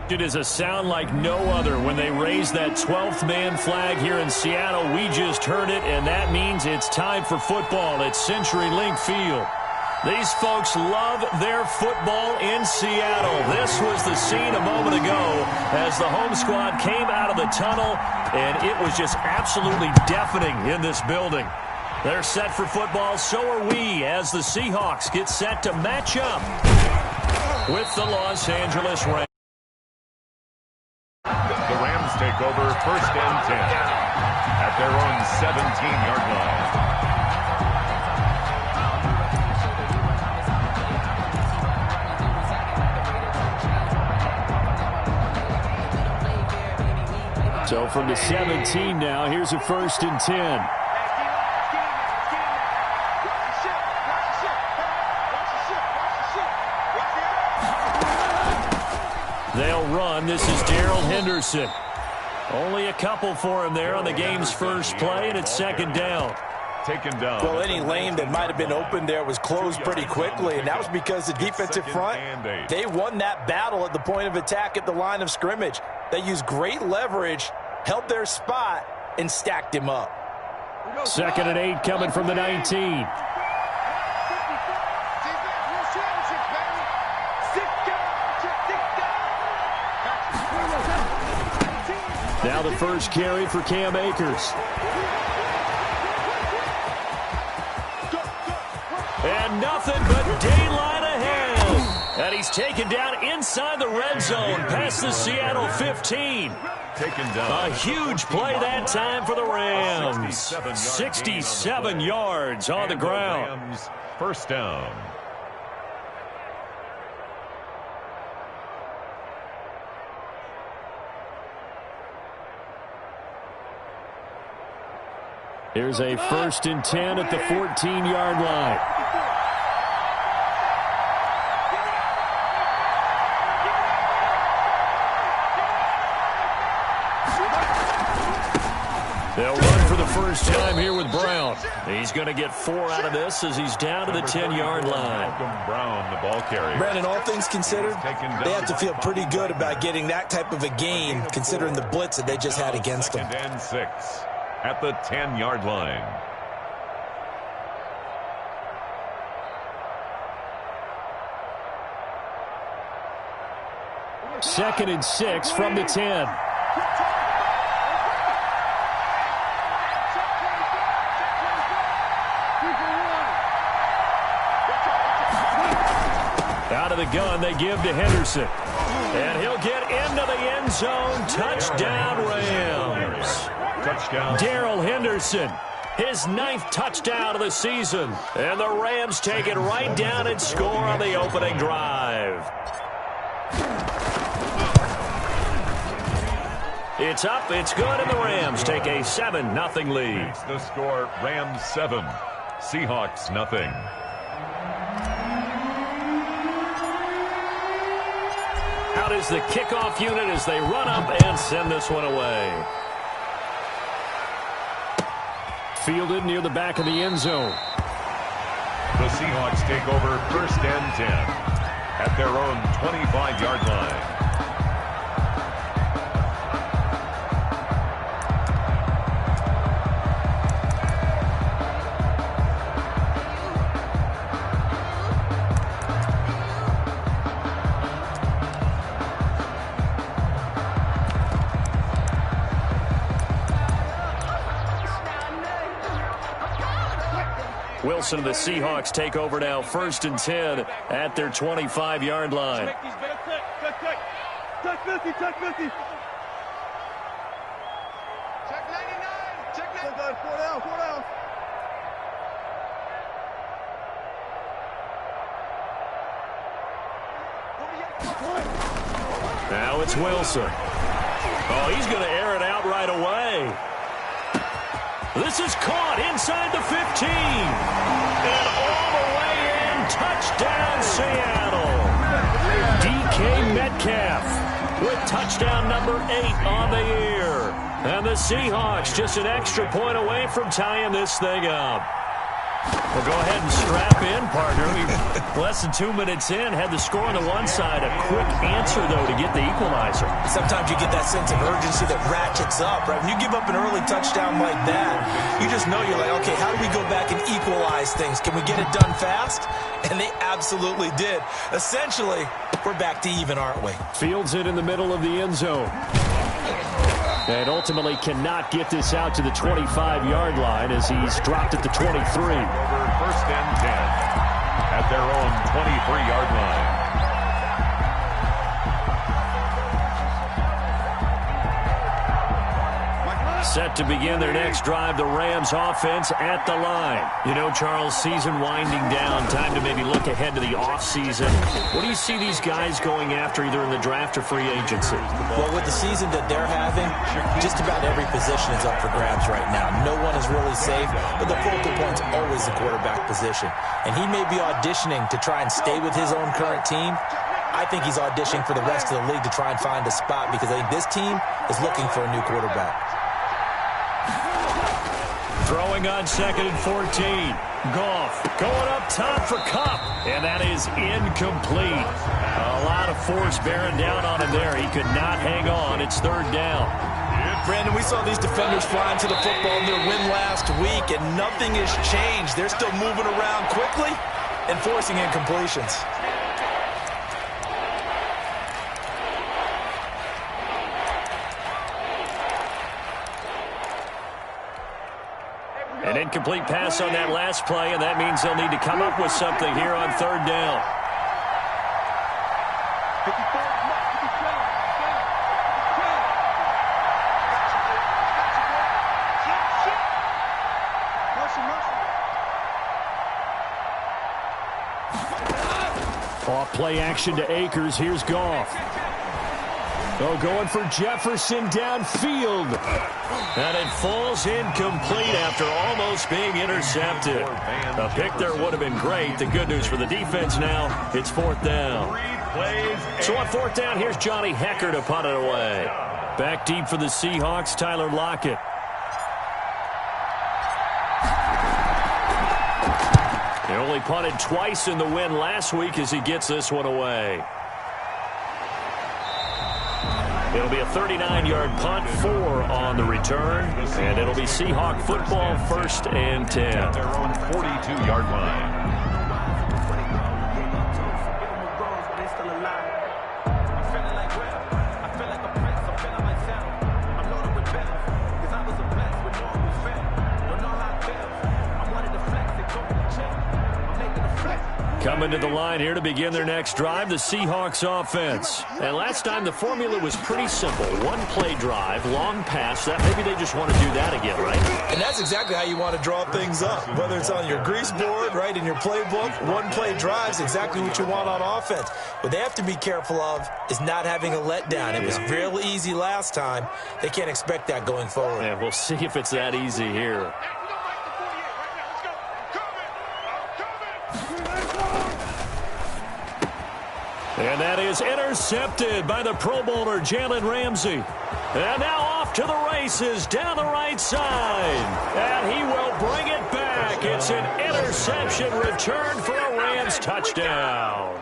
It is a sound like no other when they raise that 12th man flag here in Seattle. We just heard it, and that means it's time for football at CenturyLink Field. These folks love their football in Seattle. This was the scene a moment ago as the home squad came out of the tunnel, and it was just absolutely deafening in this building. They're set for football, so are we, as the Seahawks get set to match up with the Los Angeles Rams. The Rams take over 1st and 10 at their own 17-yard line. So from the 17 now, here's a 1st and 10. They'll run. This is Darrell Henderson. Only a couple for him there on the game's first play, and it's 2nd down. Taken down. Well, any lane that might have been open there was closed pretty quickly, and that was because the defensive front, they won that battle at the point of attack at the line of scrimmage. They used great leverage, held their spot, and stacked him up. 2nd and 8 coming from the 19. Now the first carry for Cam Akers. And nothing but daylight ahead. And he's taken down inside the red zone past the Seattle 15. Taken down. A huge play that time for the Rams. 67 yards on the ground. Rams, 1st down. Here's a 1st and 10 at the 14-yard line. They'll run for the first time here with Brown. He's going to get 4 out of this as he's down to the 10-yard line. Malcolm Brown, the ball carrier. Brandon, all things considered, they have to feel pretty good about getting that type of a game, considering the blitz that they just had against them. 2nd and 6 at the 10-yard line. Second and 6 from the 10. Out of the gun, they give to Henderson. And he'll get into the end zone. Touchdown, Rams. Touchdown. Darrell Henderson, his 9th touchdown of the season. And the Rams take it right down and score on the opening drive. It's up, it's good, and the Rams take a 7-0 lead. It's the score, Rams 7, Seahawks nothing. Out is the kickoff unit as they run up and send this one away. Fielded near the back of the end zone. The Seahawks take over 1st and 10 at their own 25-yard line. Wilson, the Seahawks take over now, 1st and 10 at their 25-yard line. Check 50, check 50. Check 99, check 99. 4 down, 4 down. Now it's Wilson. Oh, he's going to air it out right away. This is caught inside the 15. And all the way in. Touchdown, Seattle. DK Metcalf with touchdown number 8 on the year. And the Seahawks just an extra point away from tying this thing up. Well, go ahead and strap in, partner. Less than 2 minutes in, had the score on the one side. A quick answer, though, to get the equalizer. Sometimes you get that sense of urgency that ratchets up, right? When you give up an early touchdown like that, you just know you're like, okay, how do we go back and equalize things? Can we get it done fast? And they absolutely did. Essentially, we're back to even, aren't we? Fields it in the middle of the end zone. And ultimately cannot get this out to the 25-yard line as he's dropped at the 23. Over 1st and 10 at their own 23-yard line. Set to begin their next drive, the Rams offense at the line. You know, Charles, season winding down, time to maybe look ahead to the offseason. What do you see these guys going after either in the draft or free agency? Well, with the season that they're having, just about every position is up for grabs right now. No one is really safe, but the focal point's always the quarterback position. And he may be auditioning to try and stay with his own current team. I think he's auditioning for the rest of the league to try and find a spot because I think this team is looking for a new quarterback. Throwing on 2nd and 14. Goff going up top for Kupp. And that is incomplete. A lot of force bearing down on him there. He could not hang on. It's 3rd down. Brandon, we saw these defenders flying to the football in their win last week, and nothing has changed. They're still moving around quickly and forcing incompletions. An incomplete pass on that last play, and that means they'll need to come up with something here on 3rd down. Off play action to Akers. Here's Goff. Oh, going for Jefferson downfield. And it falls incomplete after almost being intercepted. A pick there would have been great. The good news for the defense now, it's 4th down. So on 4th down, here's Johnny Hecker to punt it away. Back deep for the Seahawks, Tyler Lockett. He only punted twice in the win last week as he gets this one away. It'll be a 39-yard punt, 4 on the return, and it'll be Seahawk football, 1st and 10. At their own 42-yard line. Coming to the line here to begin their next drive, the Seahawks offense. And last time the formula was pretty simple. One play drive, long pass. That maybe they just want to do that again, right? And that's exactly how you want to draw things up. Whether it's on your grease board, right, in your playbook, one play drive is exactly what you want on offense. What they have to be careful of is not having a letdown. It was real easy last time. They can't expect that going forward. Yeah, we'll see if it's that easy here. And that is intercepted by the Pro Bowler, Jalen Ramsey. And now off to the races down the right side. And he will bring it back. It's an interception return for a Rams touchdown.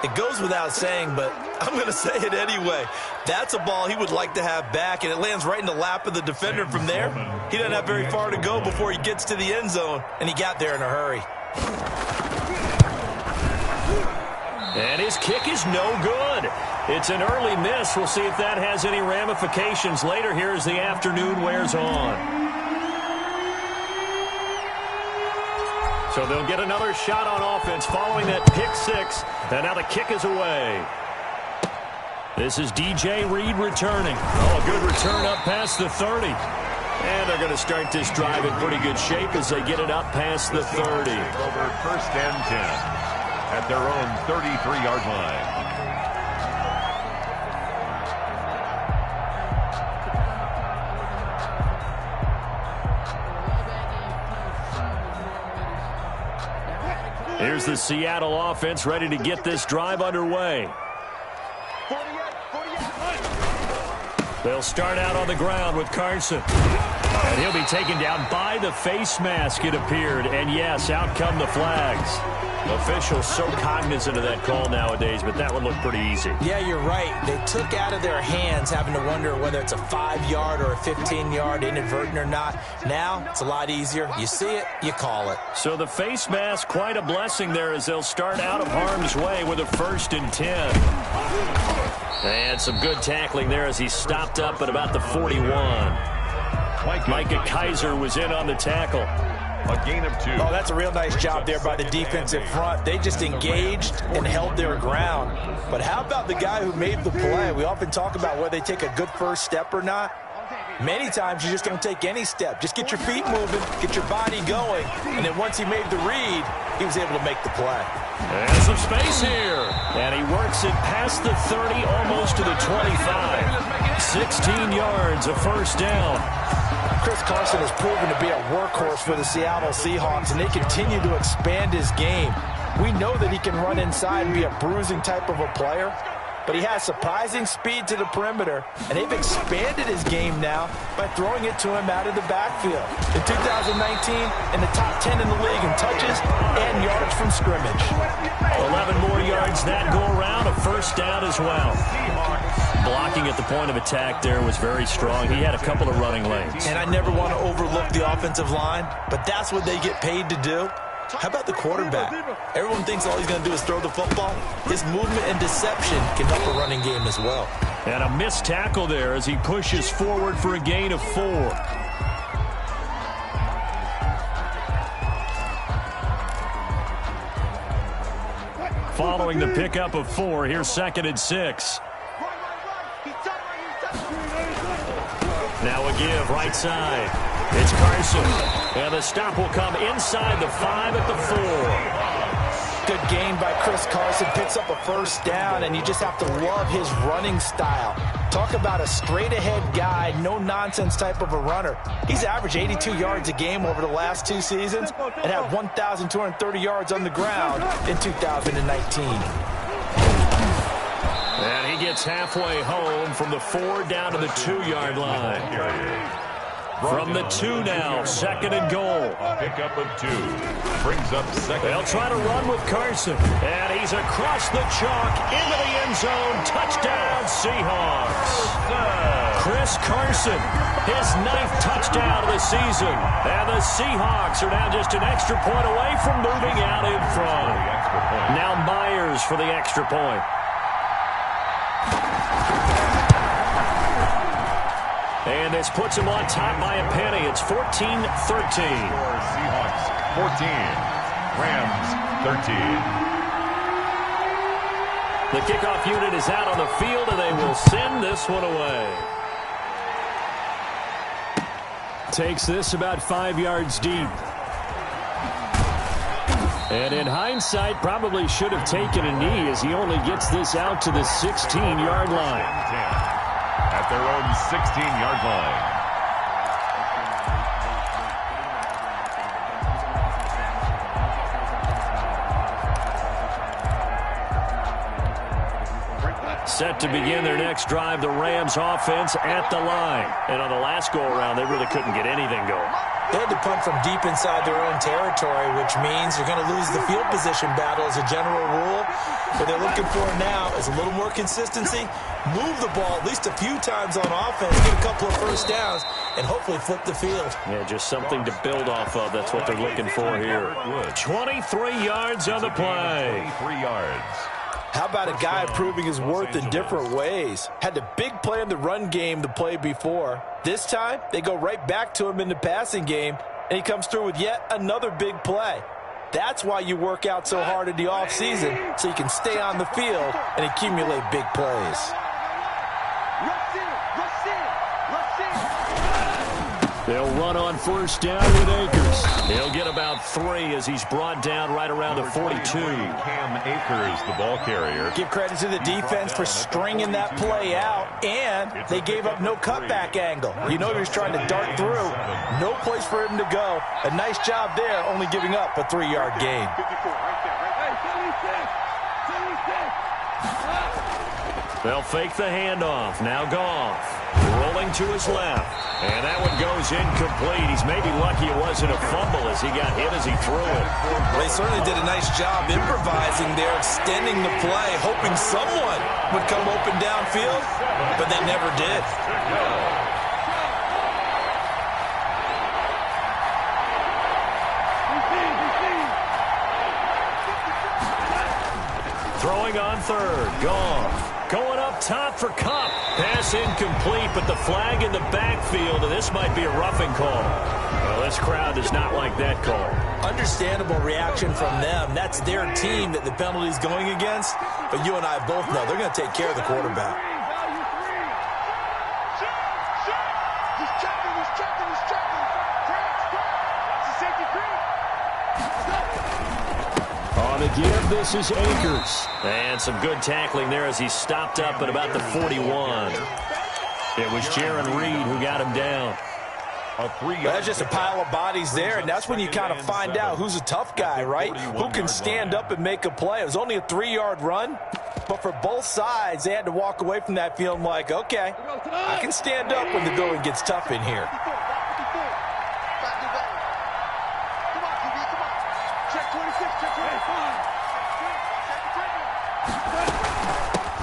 It goes without saying, but I'm going to say it anyway. That's a ball he would like to have back, and it lands right in the lap of the defender from there. He doesn't have very far to go before he gets to the end zone, and he got there in a hurry. And his kick is no good. It's an early miss. We'll see if that has any ramifications later here as the afternoon wears on. So they'll get another shot on offense following that pick 6. And now the kick is away. This is DJ Reed returning. Oh, a good return up past the 30. And they're going to start this drive in pretty good shape as they get it up past the 30. Over 1st and 10. At their own 33-yard line. Here's the Seattle offense ready to get this drive underway. They'll start out on the ground with Carson. And he'll be taken down by the face mask, it appeared. And, yes, out come the flags. Officials so cognizant of that call nowadays, but that one looked pretty easy. Yeah, you're right. They took out of their hands having to wonder whether it's a 5-yard or a 15-yard inadvertent or not. Now, it's a lot easier. You see it, you call it. So the face mask, quite a blessing there as they'll start out of harm's way with a 1st and 10. And some good tackling there as he stopped up at about the 41. Micah Kaiser was in on the tackle. A gain of 2. Oh, that's a real nice job there by the defensive front. They just engaged and held their ground. But how about the guy who made the play? We often talk about whether they take a good first step or not. Many times you just don't take any step. Just get your feet moving, get your body going, and then once he made the read, he was able to make the play. And some space here. And he works it past the 30, almost to the 25. 16 yards, a 1st down. Chris Carson has proven to be a workhorse for the Seattle Seahawks, and they continue to expand his game. We know that he can run inside and be a bruising type of a player, but he has surprising speed to the perimeter, and they've expanded his game now by throwing it to him out of the backfield. In 2019, in the top 10 in the league in touches and yards from scrimmage. 11 more yards that go around, a 1st down as well. Blocking at the point of attack there was very strong. He had a couple of running lanes. And I never want to overlook the offensive line, but that's what they get paid to do. How about the quarterback? Everyone thinks all he's going to do is throw the football. His movement and deception can help a running game as well. And a missed tackle there as he pushes forward for a gain of 4. Following the pickup of 4, here's 2nd and 6. Now a give right side. It's Carson. And the stop will come inside the 5 at the 4. Good gain by Chris Carson. Picks up a 1st down, and you just have to love his running style. Talk about a straight-ahead guy, no-nonsense type of a runner. He's averaged 82 yards a game over the last 2 seasons and had 1,230 yards on the ground in 2019. And he gets halfway home from the 4 down to the 2-yard line. From the 2 now, 2nd and goal. A pickup of 2. Brings up 2nd. They'll try to run with Carson. And he's across the chalk into the end zone. Touchdown, Seahawks. Chris Carson, his 9th touchdown of the season. And the Seahawks are now just an extra point away from moving out in front. Now Myers for the extra point. And this puts him on top by a penny. It's 14-13. Seahawks 14. Rams 13. The kickoff unit is out on the field, and they will send this one away. Takes this about 5 yards deep. And in hindsight, probably should have taken a knee as he only gets this out to the 16-yard line. At their own 16-yard line. Set to begin their next drive, the Rams offense at the line. And on the last go-around, they really couldn't get anything going. They had to punt from deep inside their own territory, which means you're going to lose the field position battle as a general rule. What they're looking for now is a little more consistency, move the ball at least a few times on offense, get a couple of 1st downs, and hopefully flip the field. Yeah, just something to build off of. That's what they're looking for here. 23 yards on the play. 23 yards. How about a guy proving his worth in different ways? Had the big play in the run game the play before. This time, they go right back to him in the passing game, and he comes through with yet another big play. That's why you work out so hard in the offseason, so you can stay on the field and accumulate big plays. They'll run on 1st down with Akers. He'll get about 3 as he's brought down right around the 42. Cam Akers, the ball carrier. Give credit to the defense for stringing that play out, and they gave up no cutback angle. You know he was trying to dart through. No place for him to go. A nice job there, only giving up a 3-yard gain. They'll fake the handoff. Now Goff. Rolling to his left. And that one goes incomplete. He's maybe lucky it wasn't a fumble as he got hit as he threw it. Well, they certainly did a nice job improvising there, extending the play, hoping someone would come open downfield, but they never did. Throwing on third. Goff. Going up top for Kupp. Pass incomplete, but the flag in the backfield, and this might be a roughing call. Well, this crowd does not like that call. Understandable reaction from them. That's their team that the penalty's going against. But you and I both know they're going to take care of the quarterback. He's checking. It's a safety creep. On the give, this is Akers. And some good tackling there as he stopped up at about the 41. It was Jaron Reed who got him down. That's just a pile of bodies there, and that's when you kind of find out who's a tough guy, right? Who can stand up and make a play. It was only a 3-yard run, but for both sides, they had to walk away from that feeling like, okay, I can stand up when the going gets tough in here.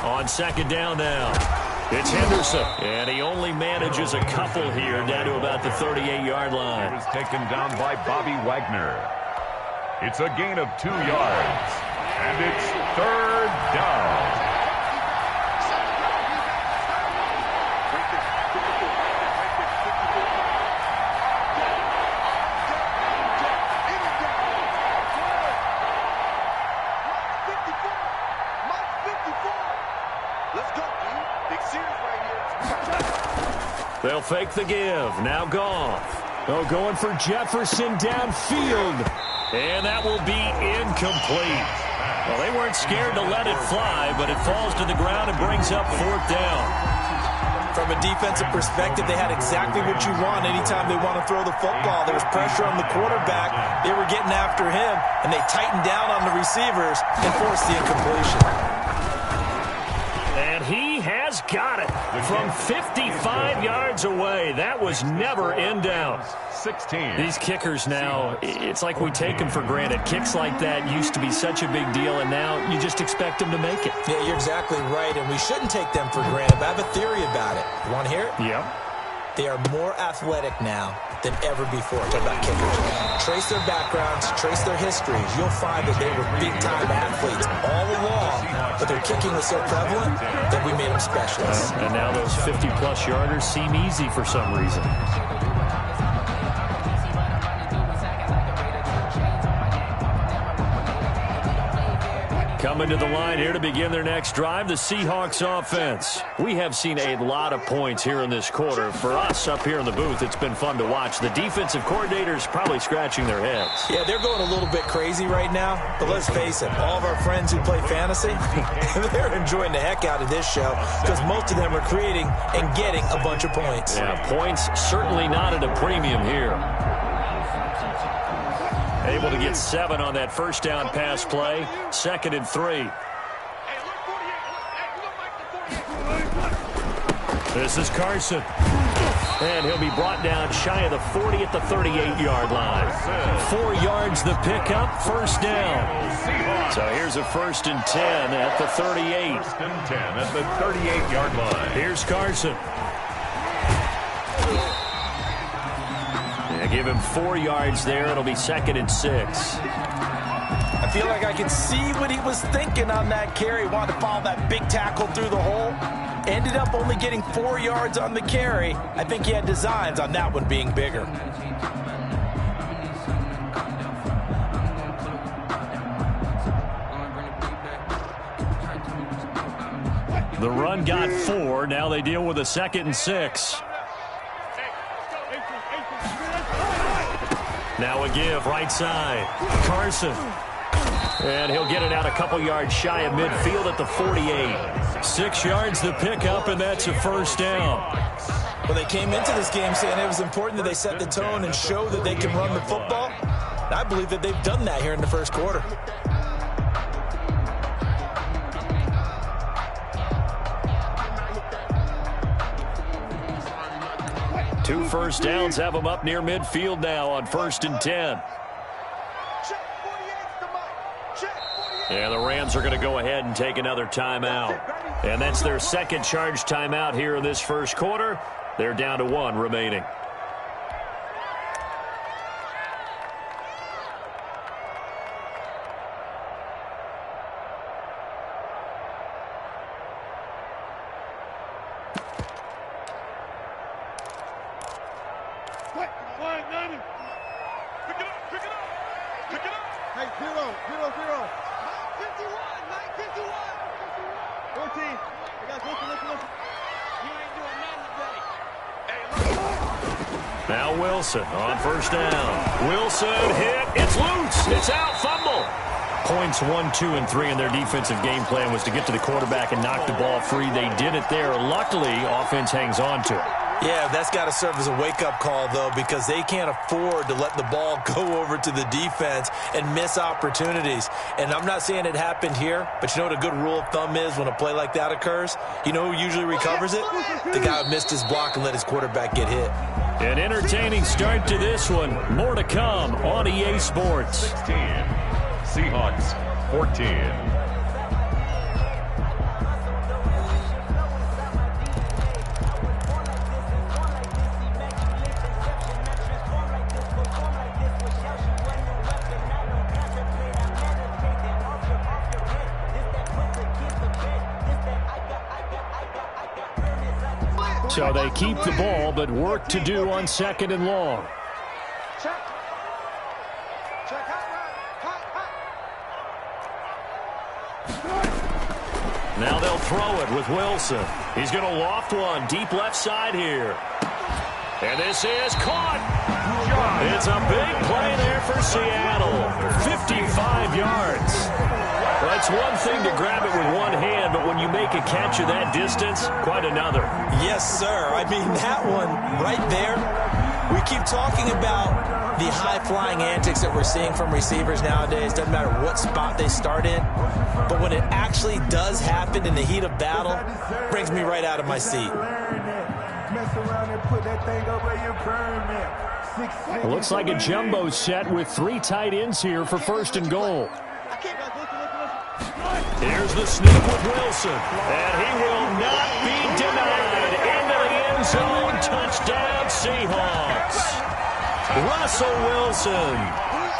On second down now, it's Henderson, and he only manages a couple here down to about the 38-yard line. It was taken down by Bobby Wagner. It's a gain of 2 yards, and it's third down. They'll fake the give. Now Goff. Oh, going for Jefferson downfield. And that will be incomplete. Well, they weren't scared to let it fly, but it falls to the ground and brings up fourth down. From a defensive perspective, they had exactly what you want anytime they want to throw the football. There was pressure on the quarterback. They were getting after him, and they tightened down on the receivers and forced the incompletion. And he has got it from 55 yards away. That was never in doubt. 16. These kickers now, it's like we take them for granted. Kicks like that used to be such a big deal, and now you just expect them to make it. Yeah, you're exactly right, and we shouldn't take them for granted, but I have a theory about it. You want to hear it? Yeah. They are more athletic now than ever before. Talk about kickers. Trace their backgrounds, trace their histories. You'll find that they were big-time athletes all along, but their kicking was so prevalent that we made them specialists. And now those 50-plus yarders seem easy for some reason. Coming to the line here to begin their next drive, the Seahawks offense. We have seen a lot of points here in this quarter. For us up here in the booth, it's been fun to watch. The defensive coordinators probably scratching their heads. Yeah, they're going a little bit crazy right now, but let's face it, all of our friends who play fantasy, they're enjoying the heck out of this show because most of them are creating and getting a bunch of points. Yeah, points certainly not at a premium here. Able to get 7 on that first down pass play. 2nd and 3. This is Carson. And he'll be brought down shy of the 40 at the 38-yard line. 4 yards the pickup, first down. So here's a 1st and 10 at the 38. 1st and 10 at the 38-yard line. Here's Carson. Give him 4 yards there. It'll be 2nd and 6. I feel like I can see what he was thinking on that carry. Wanted to follow that big tackle through the hole. Ended up only getting 4 yards on the carry. I think he had designs on that one being bigger. The run got 4. Now they deal with a 2nd and 6. Now a give, right side. Carson. And he'll get it out a couple yards shy of midfield at the 48. 6 yards the pickup, and that's a first down. Well, they came into this game saying it was important that they set the tone and show that they can run the football. And I believe that they've done that here in the first quarter. 2 first downs have them up near midfield now on 1st and 10. And the Rams are going to go ahead and take another timeout. And that's their second charge timeout here in this first quarter. They're down to 1 remaining. Now Wilson on 1st down. Wilson hit. It's loose. It's out. Fumble. Points 1, 2, and 3 in their defensive game plan was to get to the quarterback and knock the ball free. They did it there. Luckily, offense hangs on to it. Yeah, that's got to serve as a wake-up call, though, because they can't afford to let the ball go over to the defense and miss opportunities. And I'm not saying it happened here, but you know what a good rule of thumb is when a play like that occurs? You know who usually recovers it? The guy who missed his block and let his quarterback get hit. An entertaining start to this one. More to come on EA Sports. 16, Seahawks 14. So they keep the ball, but work to do on 2nd and long. Now they'll throw it with Wilson. He's going to loft one deep left side here. And this is caught. It's a big play there for Seattle. 55 yards. Well, it's one thing to grab it with one hand, but when you make a catch of that distance, quite another. Yes, sir. I mean, that one right there, we keep talking about the high-flying antics that we're seeing from receivers nowadays. Doesn't matter what spot they start in. But when it actually does happen in the heat of battle, it brings me right out of my seat. It looks like a jumbo set with 3 tight ends here for 1st and goal. Here's the sneak with Wilson, and he will not be denied. Into the end zone, touchdown Seahawks. Russell Wilson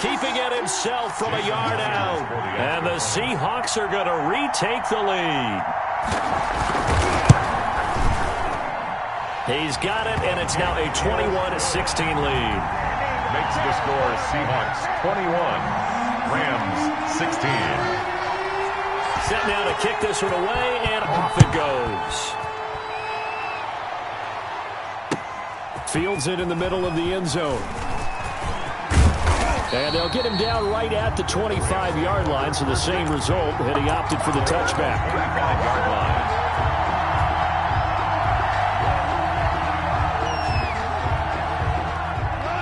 keeping it himself from a yard out, and the Seahawks are going to retake the lead. He's got it, and it's now a 21-16 lead. Makes the score Seahawks 21, Rams 16. Set now to kick this one away, and off it goes. Fields it in the middle of the end zone. And they'll get him down right at the 25-yard line, so the same result, and he opted for the touchback. 25-yard line.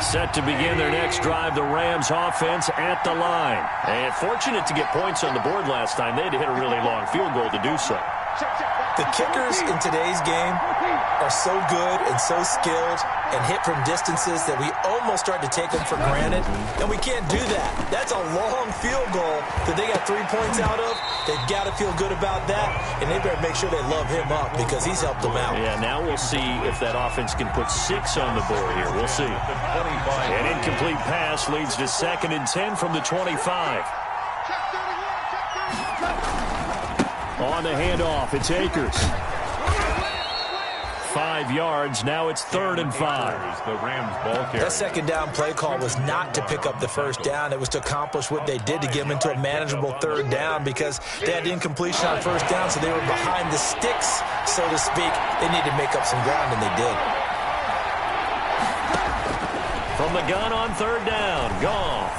Set to begin their next drive, the Rams offense at the line. And fortunate to get points on the board last time. They had to hit a really long field goal to do so. The kickers in today's game are so good and so skilled and hit from distances that we almost start to take them for granted, and we can't do that. That's a long field goal that they got 3 points out of. They've got to feel good about that, and they better make sure they love him up because he's helped them out. Yeah, now we'll see if that offense can put 6 on the board here. We'll see. An incomplete pass leads to 2nd and 10 from the 25. On the handoff, it's Akers. 5 yards. Now it's 3rd and 5. The Rams ball carrier. That second down play call was not to pick up the first down. It was to accomplish what they did to get them into a manageable 3rd down because they had incompletion on first down, so they were behind the sticks, so to speak. They needed to make up some ground, and they did. From the gun on 3rd down, gone.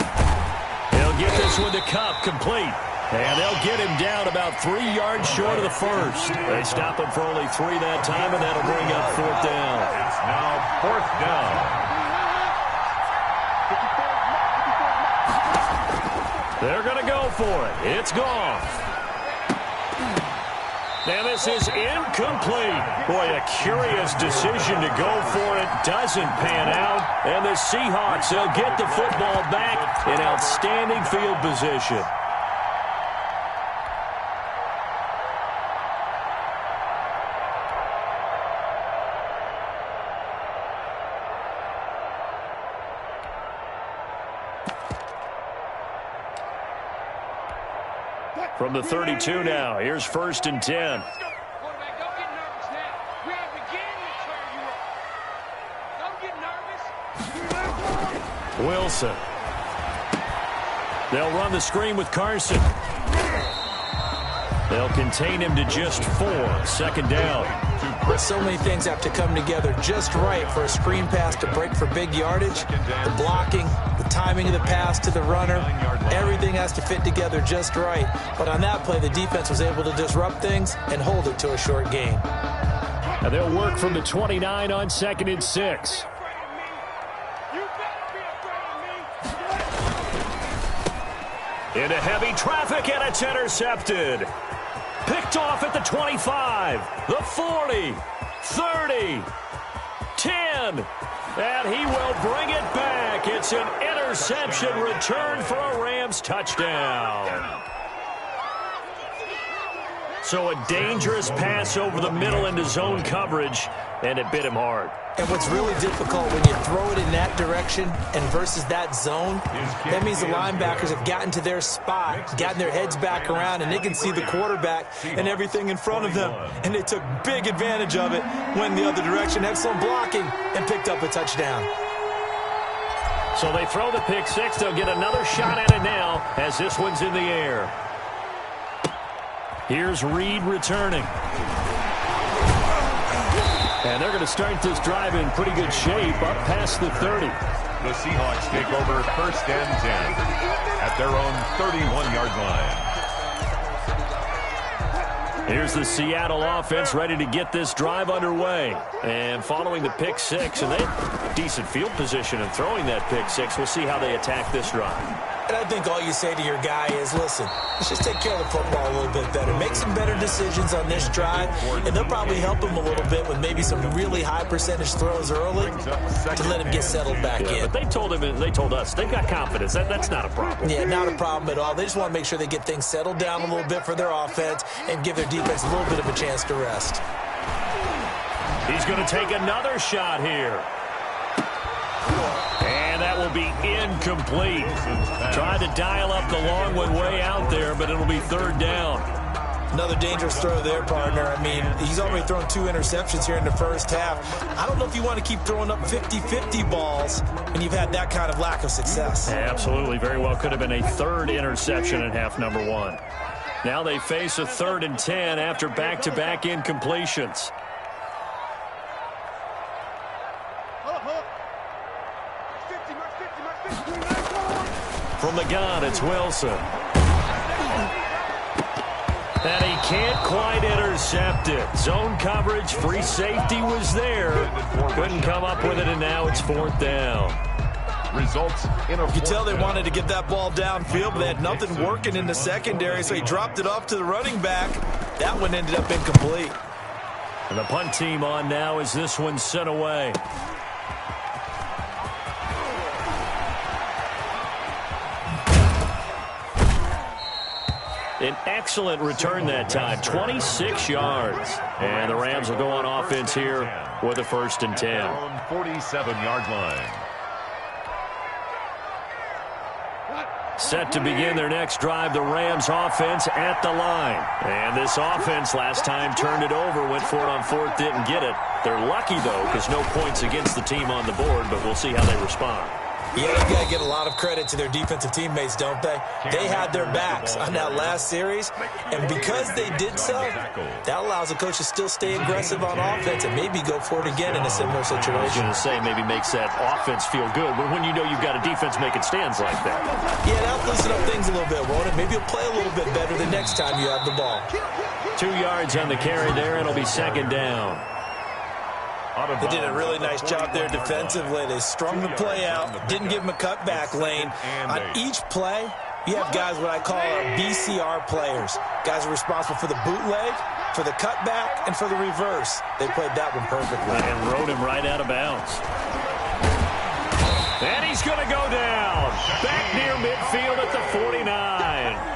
He'll get this one to Kupp, complete. And they'll get him down about 3 yards short of the first. They stop him for only 3 that time, and that'll bring up 4th down. It's now 4th down. They're going to go for it. It's gone. And this is incomplete. Boy, a curious decision to go for it. Doesn't pan out. And the Seahawks, they'll get the football back in outstanding field position. From the 32 now, here's 1st and 10. Quarterback, don't get nervous now. We ain't beginning to turn you up. Don't get nervous. Wilson. They'll run the screen with Carson. They'll contain him to just 4. 2nd down. So many things have to come together just right for a screen pass to break for big yardage. The blocking, the timing of the pass to the runner, everything has to fit together just right. But on that play, the defense was able to disrupt things and hold it to a short gain. Now they'll work from the 29 on 2nd and 6. Into heavy traffic, and it's intercepted. Picked off at the 25, the 40, 30, 10, and he will bring it back. It's an interception return for a Rams touchdown. So a dangerous pass over the middle into zone coverage, and it bit him hard. And what's really difficult when you throw it in that direction and versus that zone, that means the linebackers have gotten to their spot, gotten their heads back around, and they can see the quarterback and everything in front of them. And they took big advantage of it, went the other direction, excellent blocking, and picked up a touchdown. So they throw the pick six. They'll get another shot at it now as this one's in the air. Here's Reed returning. And they're going to start this drive in pretty good shape, up past the 30. The Seahawks take over 1st and 10 at their own 31-yard line. Here's the Seattle offense ready to get this drive underway. And following the pick six, and they have decent field position in throwing that pick six. We'll see how they attack this drive. And I think all you say to your guy is, listen, let's just take care of the football a little bit better. Make some better decisions on this drive, and they'll probably help him a little bit with maybe some really high percentage throws early to let him get settled back in. But they told us, they've got confidence. That's not a problem. Yeah, not a problem at all. They just want to make sure they get things settled down a little bit for their offense and give their defense a little bit of a chance to rest. He's going to take another shot here. And that will be incomplete. Tried to dial up the long one way out there, but it'll be 3rd down. Another dangerous throw there, partner. I mean, he's already thrown 2 interceptions here in the first half. I don't know if you want to keep throwing up 50-50 balls when you've had that kind of lack of success. Yeah, absolutely. Very well could have been a 3rd interception in half number 1. Now they face a 3rd and 10 after back-to-back incompletions. From the gun, it's Wilson. And he can't quite intercept it. Zone coverage, free safety was there. Couldn't come up with it, and now it's 4th down. Results in a... You could tell they wanted to get that ball downfield, but they had nothing working in the secondary, so he dropped it off to the running back. That one ended up incomplete. And the punt team on now as this one's sent away. An excellent return that time, 26 yards. And the Rams will go on offense here with a 1st and 10. 47-yard line. Set to begin their next drive, the Rams offense at the line. And this offense last time turned it over, went for it on 4th, didn't get it. They're lucky, though, because no points against the team on the board, but we'll see how they respond. Yeah, you got to get a lot of credit to their defensive teammates, don't they? They had their backs on that last series, and because they did so, that allows the coach to still stay aggressive on offense and maybe go for it again in a similar I was situation. going to say maybe makes that offense feel good, but when you know you've got a defense making stands like that. Yeah, that'll loosen up things a little bit, won't it? Maybe you'll play a little bit better the next time you have the ball. 2 yards on the carry there, and it'll be 2nd down. They did a really nice job there defensively. They strung the play out, didn't give him a cutback lane. On each play, you have guys what I call our BCR players. Guys are responsible for the bootleg, for the cutback, and for the reverse. They played that one perfectly. And rode him right out of bounds. And he's going to go down. Back near midfield at the 49.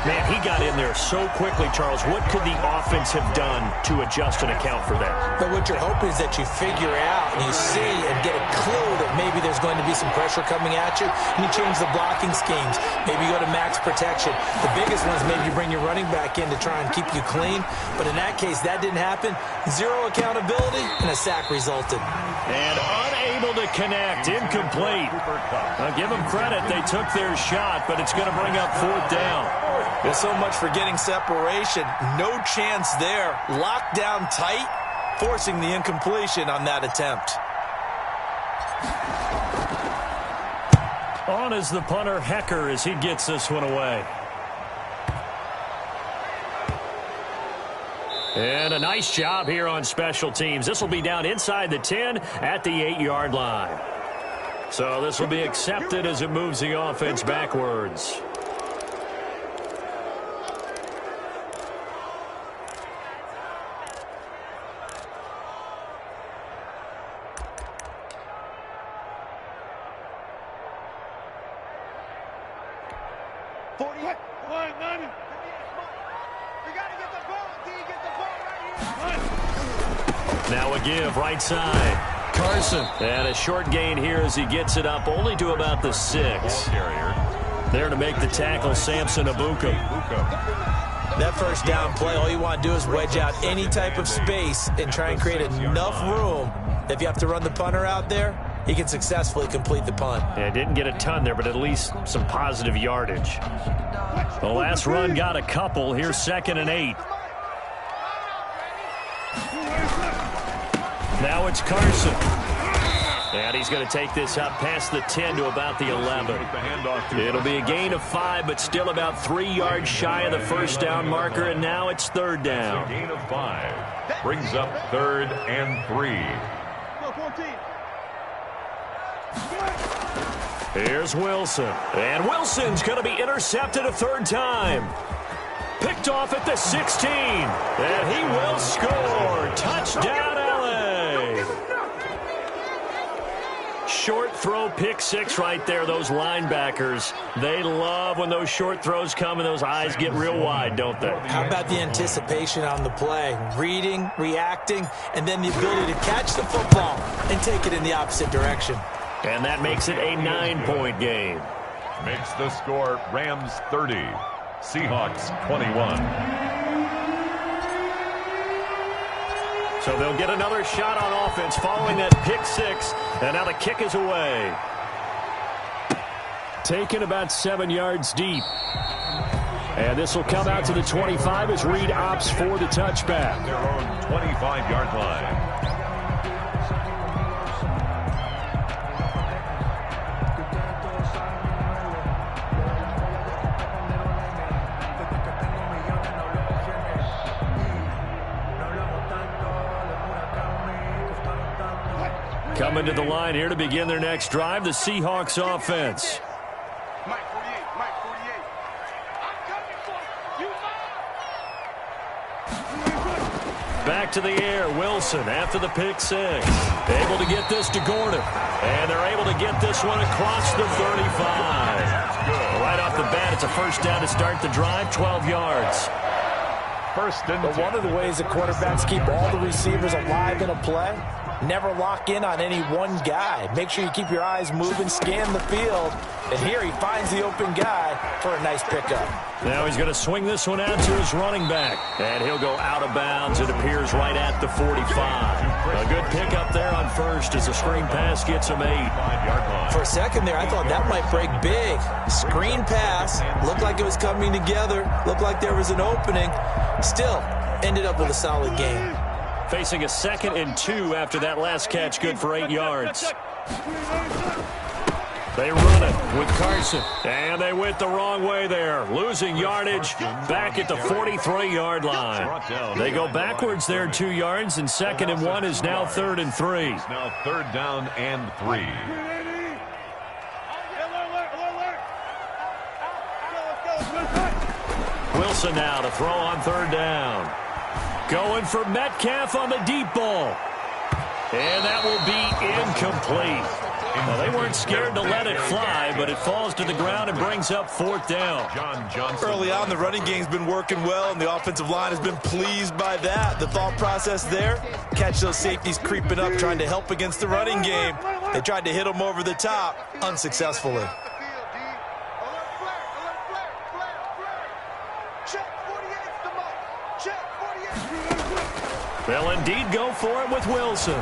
Man, he got in there so quickly, Charles. What could the offense have done to adjust and account for that? But what you're hoping is that you figure out and you see and get a clue that maybe there's going to be some pressure coming at you, and you change the blocking schemes. Maybe you go to max protection. The biggest one is maybe you bring your running back in to try and keep you clean. But in that case, that didn't happen. Zero accountability, and a sack resulted. And unable to connect, incomplete. Now, give them credit. They took their shot, but it's going to bring up 4th down. Well, so much for getting separation. No chance there. Locked down tight, forcing the incompletion on that attempt. On is the punter, Hecker, as he gets this one away. And a nice job here on special teams. This will be down inside the 10 at the 8-yard line. So this will be accepted as it moves the offense backwards. Now a give, right side. Carson. And a short gain here as he gets it up only to about the 6. There to make the tackle, Samson Abuka. That first down play, all you want to do is wedge out any type of space and try and create enough room. If you have to run the punter out there, he can successfully complete the punt. Yeah, didn't get a ton there, but at least some positive yardage. The last run got a couple. Here's 2nd and 8. Now it's Carson. And he's going to take this up past the 10 to about the 11. It'll be a gain of 5, but still about 3 yards shy of the first down marker, and now it's 3rd down. A gain of 5 brings up 3rd and 3. Here's Wilson. And Wilson's going to be intercepted a 3rd time. Picked off at the 16. And he will score. Touchdown, LA. Short throw, pick 6 right there. Those linebackers, they love when those short throws come and those eyes get real wide, don't they? How about the anticipation on the play? Reading, reacting, and then the ability to catch the football and take it in the opposite direction. And that makes it a 9-point game. Makes the score Rams 30, Seahawks 21. So they'll get another shot on offense following that pick 6. And now the kick is away. Taken about 7 yards deep. And this will come out to the 25 as Reed opts for the touchback. Their own 25-yard line. Coming to the line here to begin their next drive, the Seahawks offense. Mike 48, Mike 48. I'm coming for you, Back to the air, Wilson after the pick 6. Able to get this to Gordon. And they're able to get this one across the 35. Right off the bat, it's a first down to start the drive, 12 yards. First and 10. But one of the ways that quarterbacks keep all the receivers alive in a play, never lock in on any one guy. Make sure you keep your eyes moving, scan the field. And here he finds the open guy for a nice pickup. Now he's going to swing this one out to his running back. And he'll go out of bounds. It appears right at the 45. A good pickup there on first as the screen pass gets him 8. For a second there, I thought that might break big. Screen pass. Looked like it was coming together. Looked like there was an opening. Still, ended up with a solid game. Facing a 2nd and 2 after that last catch, good for 8 yards. They run it with Carson, and they went the wrong way there, losing yardage back at the 43-yard line. They go backwards there 2 yards, and 2nd and 1 is now 3rd and 3. It's now 3rd down and 3. Wilson now to throw on 3rd down. Going for Metcalf on the deep ball. And that will be incomplete. Well, they weren't scared to let it fly, but it falls to the ground and brings up 4th down. Early on, the running game's been working well, and the offensive line has been pleased by that. The thought process there, catch those safeties creeping up, trying to help against the running game. They tried to hit them over the top, unsuccessfully. They'll indeed go for it with Wilson.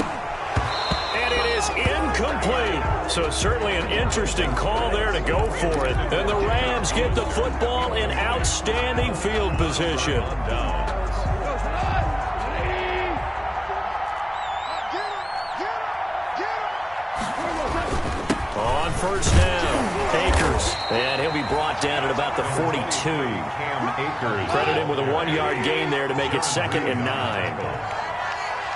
And it is incomplete. So certainly an interesting call there to go for it. And the Rams get the football in outstanding field position. On 1st down, Akers. And he'll be brought down at about the 42. Credit him with a 1-yard gain there to make it 2nd and 9.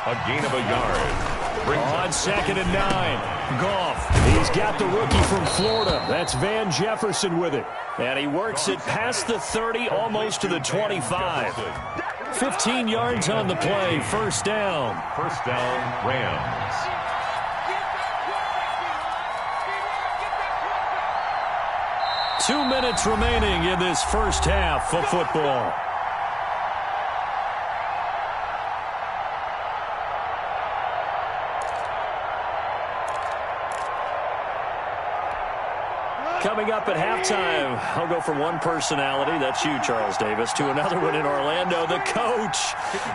A gain of a yard. On 2nd and 9, Goff. He's got the rookie from Florida. That's Van Jefferson with it. And he works it past the 30, almost to the 25. 15 yards on the play, 1st down. 1st down, Rams. Two minutes remaining in this first half of football. Coming up at halftime, I'll go from one personality, that's you, Charles Davis, to another one in Orlando, the coach.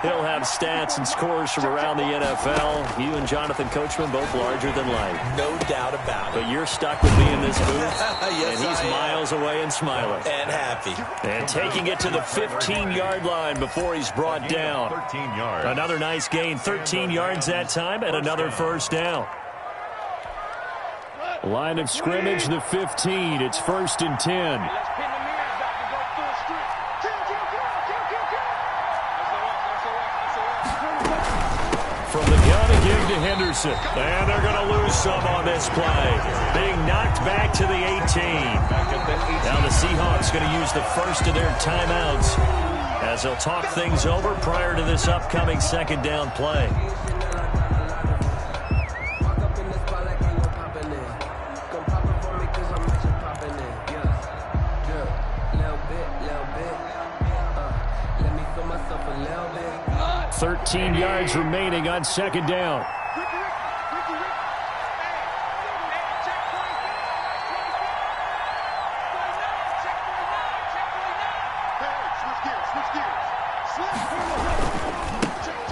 He'll have stats and scores from around the NFL. You and Jonathan Coachman, both larger than life. No doubt about it. But you're stuck with me in this booth, Yes, and he's miles away and smiling. And happy. And taking it to the 15-yard line before he's brought down. 13 yards. Another nice gain, 13 yards that time, and another 1st down. Line of scrimmage, the 15. It's 1st and 10. From the gun again to Henderson. And they're going to lose some on this play. Being knocked back to the 18. Now the Seahawks going to use the first of their timeouts as they'll talk things over prior to this upcoming 2nd down play. Let 13 yards remaining on 2nd down.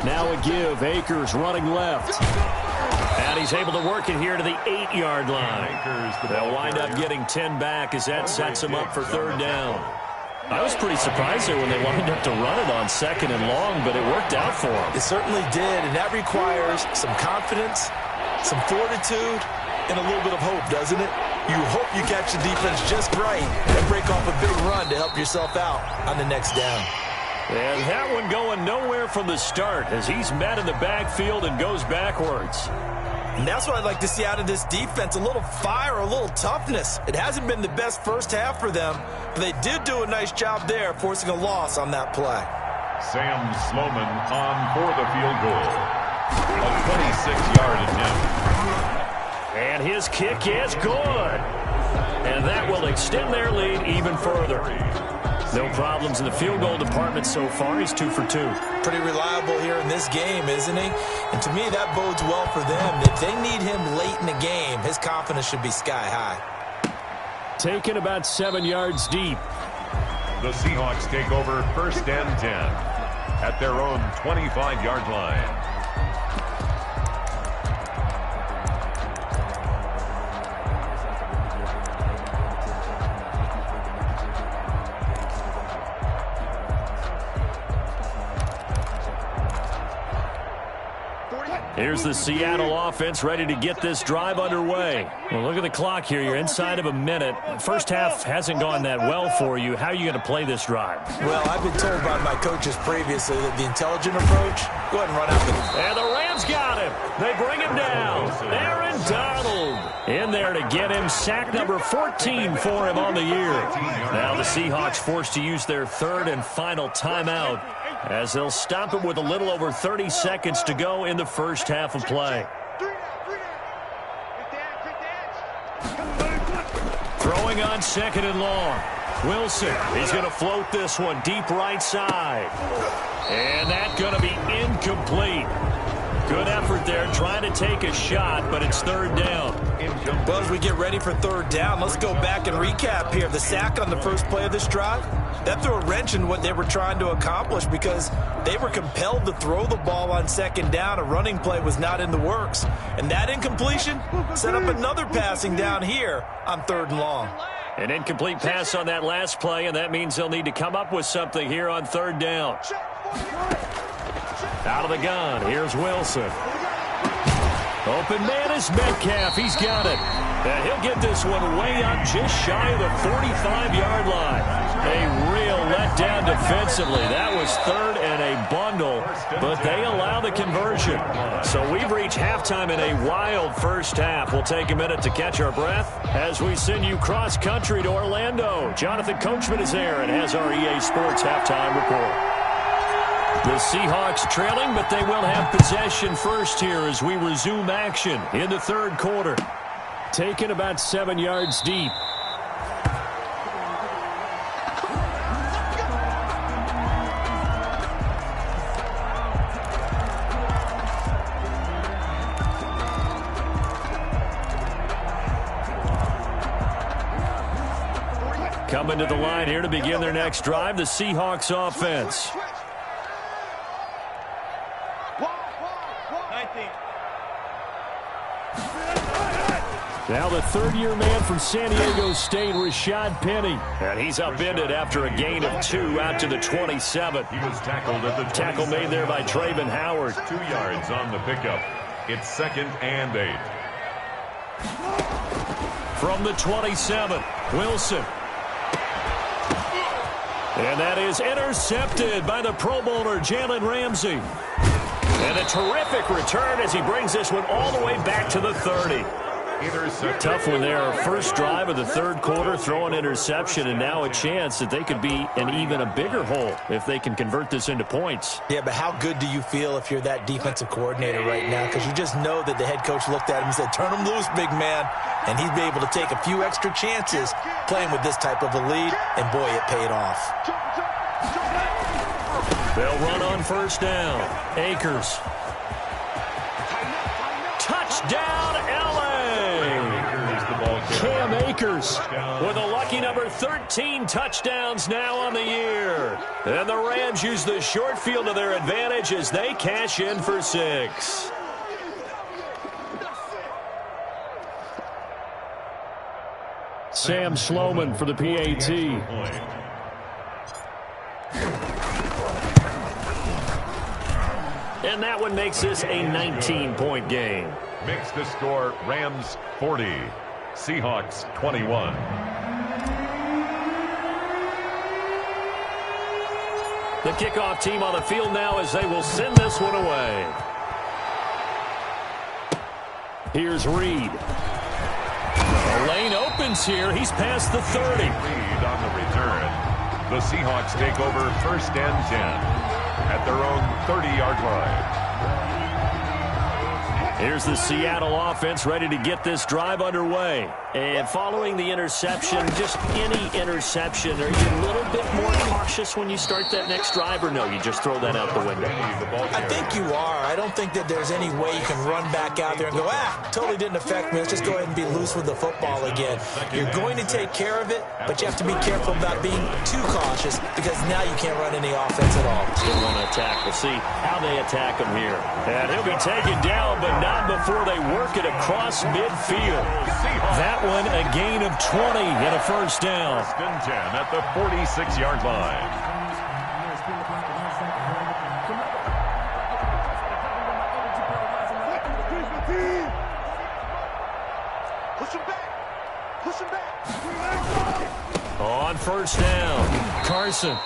Now a give. Akers running left. And he's able to work it here to the 8-yard line. They'll wind up getting 10 back as that sets them up for 3rd down. I was pretty surprised there when they wound up to run it on 2nd and long, but it worked out for them. It certainly did, and that requires some confidence, some fortitude, and a little bit of hope, doesn't it? You hope you catch the defense just right and break off a big run to help yourself out on the next down. And that one going nowhere from the start as he's met in the backfield and goes backwards. And that's what I'd like to see out of this defense, a little fire, a little toughness. It hasn't been the best first half for them, but they did do a nice job there, forcing a loss on that play. Sam Sloman on for the field goal. A 26-yard attempt. And his kick is good. And that will extend their lead even further. No problems in the field goal department so far. He's 2 for 2. Pretty reliable here in this game, isn't he? And to me, that bodes well for them. If they need him late in the game, his confidence should be sky high. Taken about 7 yards deep. The Seahawks take over 1st and 10 at their own 25-yard line. Here's the Seattle offense ready to get this drive underway. Well, look at the clock here. You're inside of a minute. First half hasn't gone that well for you. How are you going to play this drive? Well, I've been told by my coaches previously that the intelligent approach, go ahead and run out the... And the Rams got him. They bring him down. Aaron Donald in there to get him. Sack number 14 for him on the year. Now the Seahawks forced to use their 3rd and final timeout as they'll stop it with a little over 30 seconds to go in the first half of play. Throwing on second and long. Wilson, he's going to float this one deep right side. And that's going to be incomplete. Good effort there trying to take a shot, but it's third down. Well, as we get ready for third down, let's go back and recap here. The sack on the first play of this drive, that threw a wrench in what they were trying to accomplish because they were compelled to throw the ball on second down. A running play was not in the works. And that incompletion set up another passing down here on third and long. An incomplete pass on that last play, and that means they'll need to come up with something here on third down. Out of the gun, here's Wilson. Open man is Metcalf. He's got it. And he'll get this one way up just shy of the 45-yard line. A real letdown defensively. That was third and a bundle, but they allow the conversion. So we've reached halftime in a wild first half. We'll take a minute to catch our breath as we send you cross-country to Orlando. Jonathan Coachman is there and has our EA Sports halftime report. The Seahawks trailing, but they will have possession first here as we resume action in the third quarter. Taken about 7 yards deep. Coming to the line here to begin their next drive, the Seahawks offense. Now the third-year man from San Diego State, Rashad Penny. And he's upended after a gain of 2 out to the 27. He was tackled at the 27. Tackle made there by Trayvon Howard. 2 yards on the pickup. It's 2nd and 8. From the 27, Wilson. And that is intercepted by the Pro Bowler, Jalen Ramsey. And a terrific return as he brings this one all the way back to the 30. Tough one there. First drive of the third quarter, throw an interception, and now a chance that they could be in even a bigger hole if they can convert this into points. Yeah, but how good do you feel if you're that defensive coordinator right now? Because you just know that the head coach looked at him and said, turn him loose, big man. And he'd be able to take a few extra chances playing with this type of a lead, and boy, it paid off. They'll run on first down. Akers. Touchdown, L.A. Cam Akers with a lucky number 13 touchdowns now on the year. And the Rams use the short field to their advantage as they cash in for 6. Sam Sloman for the PAT. And that one makes this a 19-point game. Makes the score Rams 40, Seahawks 21. The kickoff team on the field now as they will send this one away. Here's Reed. The lane opens here. He's past the 30. Reed on the return. The Seahawks take over 1st and 10 at their own 30-yard line. Here's the Seattle offense ready to get this drive underway. And following the interception, just any interception, are you a little bit more cautious when you start that next drive, or no, you just throw that out the window? I think you are. I don't think that there's any way you can run back out there and go, totally didn't affect me. Let's just go ahead and be loose with the football again. You're going to take care of it, but you have to be careful about being too cautious because now you can't run any offense at all. Still want to attack. We'll see how they attack him here. And he'll be taken down, but not before they work it across midfield. That one, a gain of 20 and a first down. 1st and 10 at the 46-yard line. Push him back. On first down, Carson.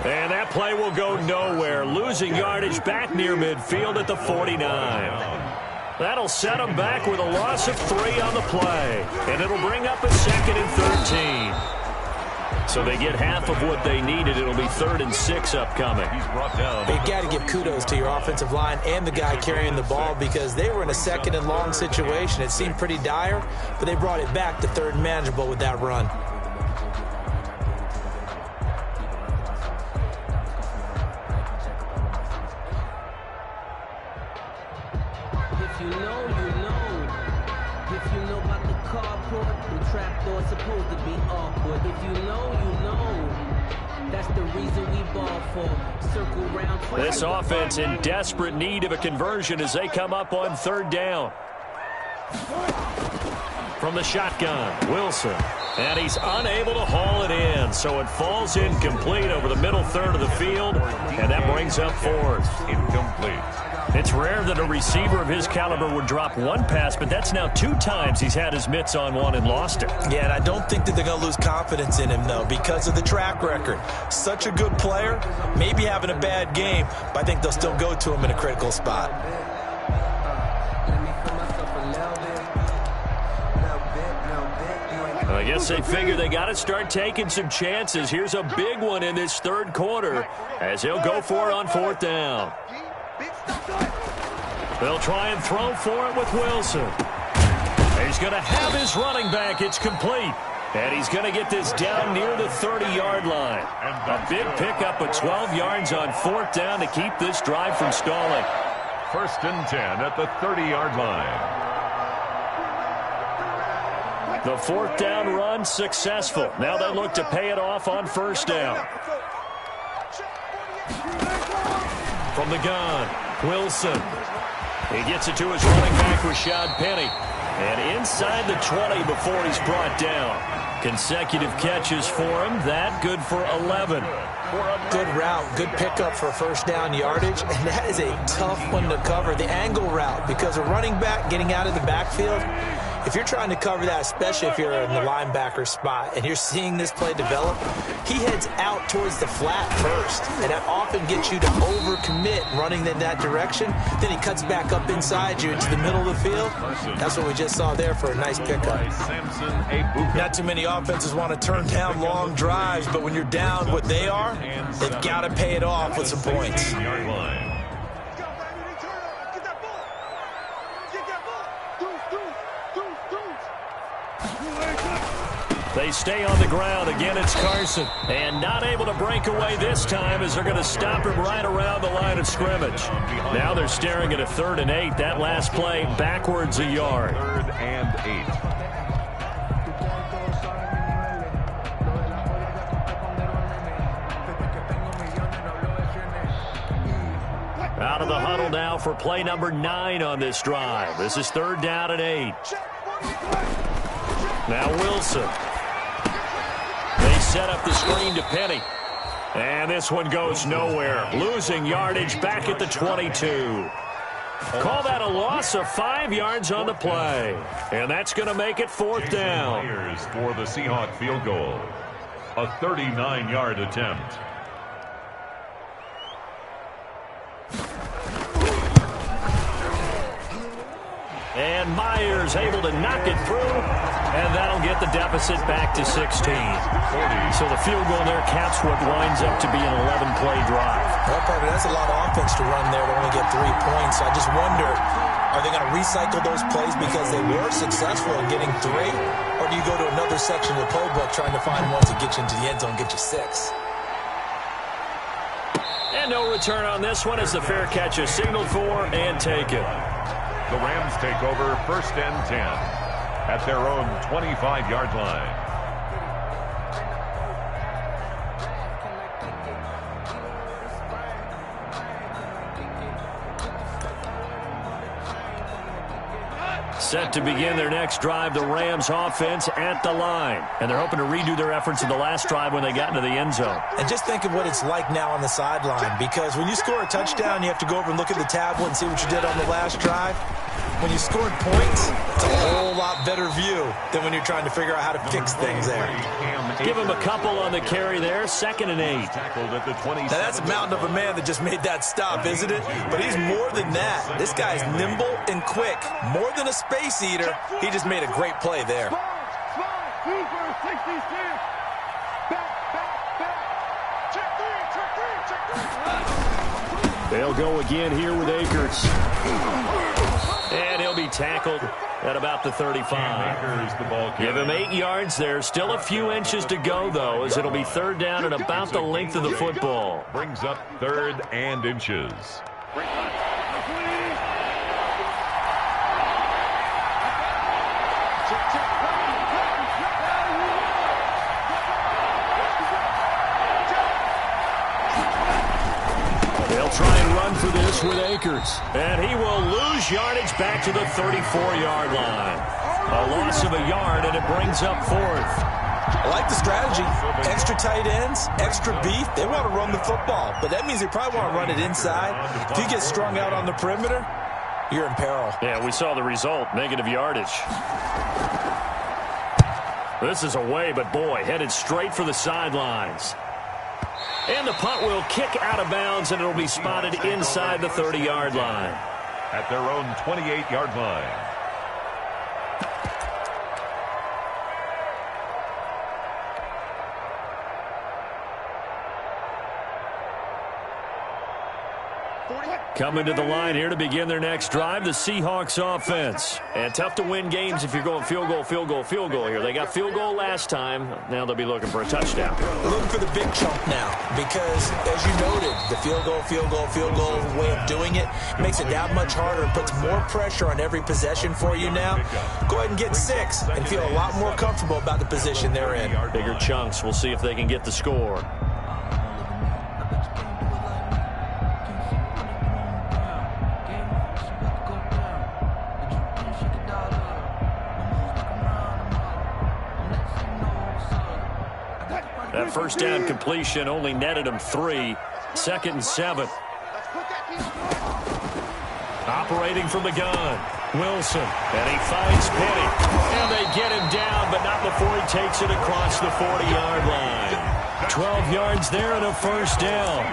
And that play will go nowhere. Losing yardage back near midfield at the 49. That'll set them back with a loss of 3 on the play. And it'll bring up a 2nd and 13. So they get half of what they needed. It'll be 3rd and 6 upcoming. He's brought down. You got to give kudos to your offensive line and the guy carrying the ball because they were in a 2nd and long situation. It seemed pretty dire, but they brought it back to 3rd and manageable with that run. If you know, you know. If you know about the carport, the trapdoor's supposed to be awkward. If you know, you know. That's the reason we ball for. Circle round. This offense in desperate need of a conversion as they come up on 3rd down. From the shotgun, Wilson. And he's unable to haul it in, so it falls incomplete over the middle 3rd of the field, and that brings up 4th. Incomplete. It's rare that a receiver of his caliber would drop one pass, but that's now 2 times he's had his mitts on one and lost it. Yeah, and I don't think that they're going to lose confidence in him, though, because of the track record. Such a good player, maybe having a bad game, but I think they'll still go to him in a critical spot. I guess they figure they got to start taking some chances. Here's a big one in this 3rd quarter as he'll go for it on 4th down. They'll try and throw for it with Wilson. He's going to have his running back. It's complete. And he's going to get this down near the 30-yard line. A big pickup of 12 yards on 4th down to keep this drive from stalling. 1st and 10 at the 30-yard line. The 4th down run successful. Now they look to pay it off on 1st down. From the gun, Wilson. He gets it to his running back, Rashad Penny. And inside the 20 before he's brought down. Consecutive catches for him. That good for 11. Good route, good pickup for 1st down yardage, and that is a tough one to cover, the angle route, because a running back getting out of the backfield, if you're trying to cover that, especially if you're in the linebacker spot and you're seeing this play develop, he heads out towards the flat first, and that often gets you to overcommit running in that direction. Then he cuts back up inside you into the middle of the field. That's what we just saw there for a nice pickup. Not too many offenses want to turn down long drives, but when you're down what they are, they've got to pay it off with some points. They stay on the ground. Again, it's Carson. And not able to break away this time as they're going to stop him right around the line of scrimmage. Now they're staring at a 3rd and 8. That last play backwards a yard. 3rd and 8. Out of the huddle now for play number 9 on this drive. This is 3rd down and 8. Now Wilson. They set up the screen to Penny. And this one goes nowhere. Losing yardage back at the 22. Call that a loss of 5 yards on the play. And that's going to make it 4th down. For the Seahawk field goal. A 39-yard attempt. And Myers able to knock it through, and that'll get the deficit back to 16. So the field goal there caps what winds up to be an 11-play drive. Well, Parker, that's a lot of offense to run there to only get 3 points. I just wonder, are they going to recycle those plays because they were successful in getting 3? Or do you go to another section of the playbook trying to find ones that get you into the end zone, get you 6? And no return on this one as the fair catch is signaled for and taken. The Rams take over 1st and 10 at their own 25-yard line. Set to begin their next drive, the Rams offense at the line. And they're hoping to redo their efforts in the last drive when they got into the end zone. And just think of what it's like now on the sideline, because when you score a touchdown, you have to go over and look at the tablet and see what you did on the last drive. When you scored points, it's a whole lot better view than when you're trying to figure out how to fix things there. Give him a couple on the carry there, 2nd and 8. Now that's a mountain of a man that just made that stop, isn't it? But he's more than that. This guy's nimble and quick. More than a space eater, he just made a great play there. Keeper 66. Back They'll go again here with Akers. And he'll be tackled at about the 35. Give him 8 yards there. Still a few inches to go, though, as it'll be 3rd down and about the length of the football. Brings up 3rd and inches. They'll try and run for this with Akers. And he will lose yardage back to the 34-yard line. A loss of a yard, and it brings up 4th. I like the strategy. Extra tight ends, extra beef. They want to run the football, but that means they probably want to run it inside. If you get strung out on the perimeter, you're in peril. Yeah, we saw the result, negative yardage. This is away, but boy, headed straight for the sidelines. And the punt will kick out of bounds, and it'll be spotted inside the 30-yard line. At their own 28-yard line. Coming to the line here to begin their next drive, the Seahawks offense. And tough to win games if you're going field goal, field goal, field goal here. They got field goal last time. Now they'll be looking for a touchdown. Looking for the big chunk now because, as you noted, the field goal way of doing it makes it that much harder and puts more pressure on every possession for you now. Go ahead and get 6 and feel a lot more comfortable about the position they're in. Bigger chunks. We'll see if they can get the score. That first down completion only netted him 3. 2nd and 7. Operating from the gun, Wilson, and he finds Penny. And they get him down, but not before he takes it across the 40-yard line. 12 yards there and a first down.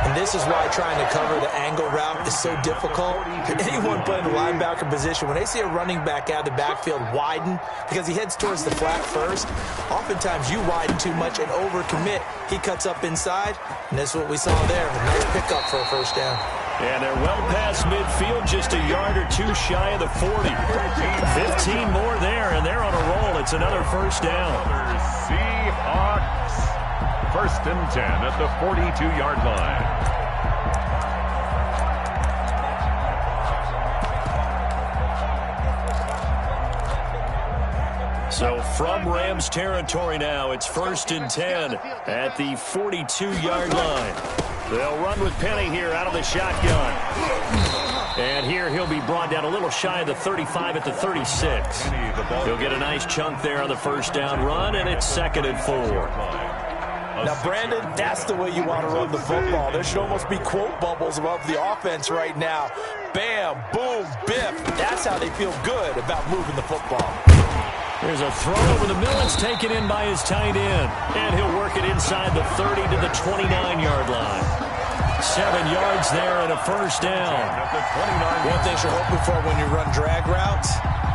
And this is why trying to cover the angle route is so difficult. Anyone playing the linebacker position, when they see a running back out of the backfield widen, because he heads towards the flat first, oftentimes you widen too much and overcommit. He cuts up inside, and that's what we saw there. A nice pickup for a first down. And they're well past midfield, just a yard or 2 shy of the 40. 15 more there, and they're on a roll. It's another first down. Seahawks. 1st and 10 at the 42-yard line. So from Rams territory now, it's 1st and 10 at the 42-yard line. They'll run with Penny here out of the shotgun. And here he'll be brought down a little shy of the 35 at the 36. He'll get a nice chunk there on the first down run, and it's 2nd and 4. Now, Brandon, that's the way you want to run the football. There should almost be quote bubbles above the offense right now. Bam, boom, biff. That's how they feel good about moving the football. There's a throw over the middle. It's taken in by his tight end. And he'll work it inside the 30 to the 29-yard line. 7 yards there and a first down. One thing you're hoping for when you run drag routes,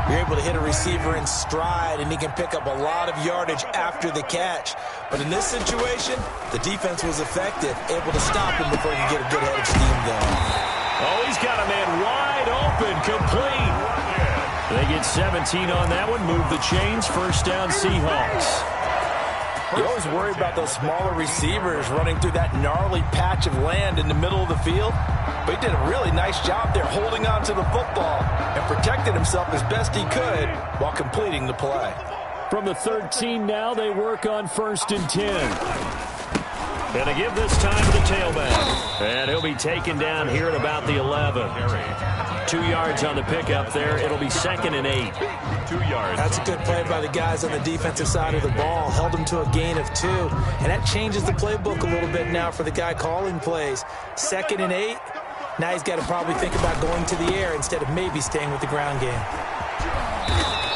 you're able to hit a receiver in stride, and he can pick up a lot of yardage after the catch. But in this situation, the defense was effective, able to stop him before he could get a good head of steam going. Oh, he's got a man wide open, complete. They get 17 on that one, move the chains, first down Seahawks. You always worry about those smaller receivers running through that gnarly patch of land in the middle of the field. But he did a really nice job there holding on to the football and protected himself as best he could while completing the play. From the 13 now, they work on 1st and 10. And they give this time to the tailback. And he'll be taken down here at about the 11. 2 yards on the pickup there. It'll be 2nd and 8. 2 yards. That's a good play by the guys on the defensive side of the ball. Held him to a gain of 2. And that changes the playbook a little bit now for the guy calling plays. 2nd and 8. Now he's got to probably think about going to the air instead of maybe staying with the ground game.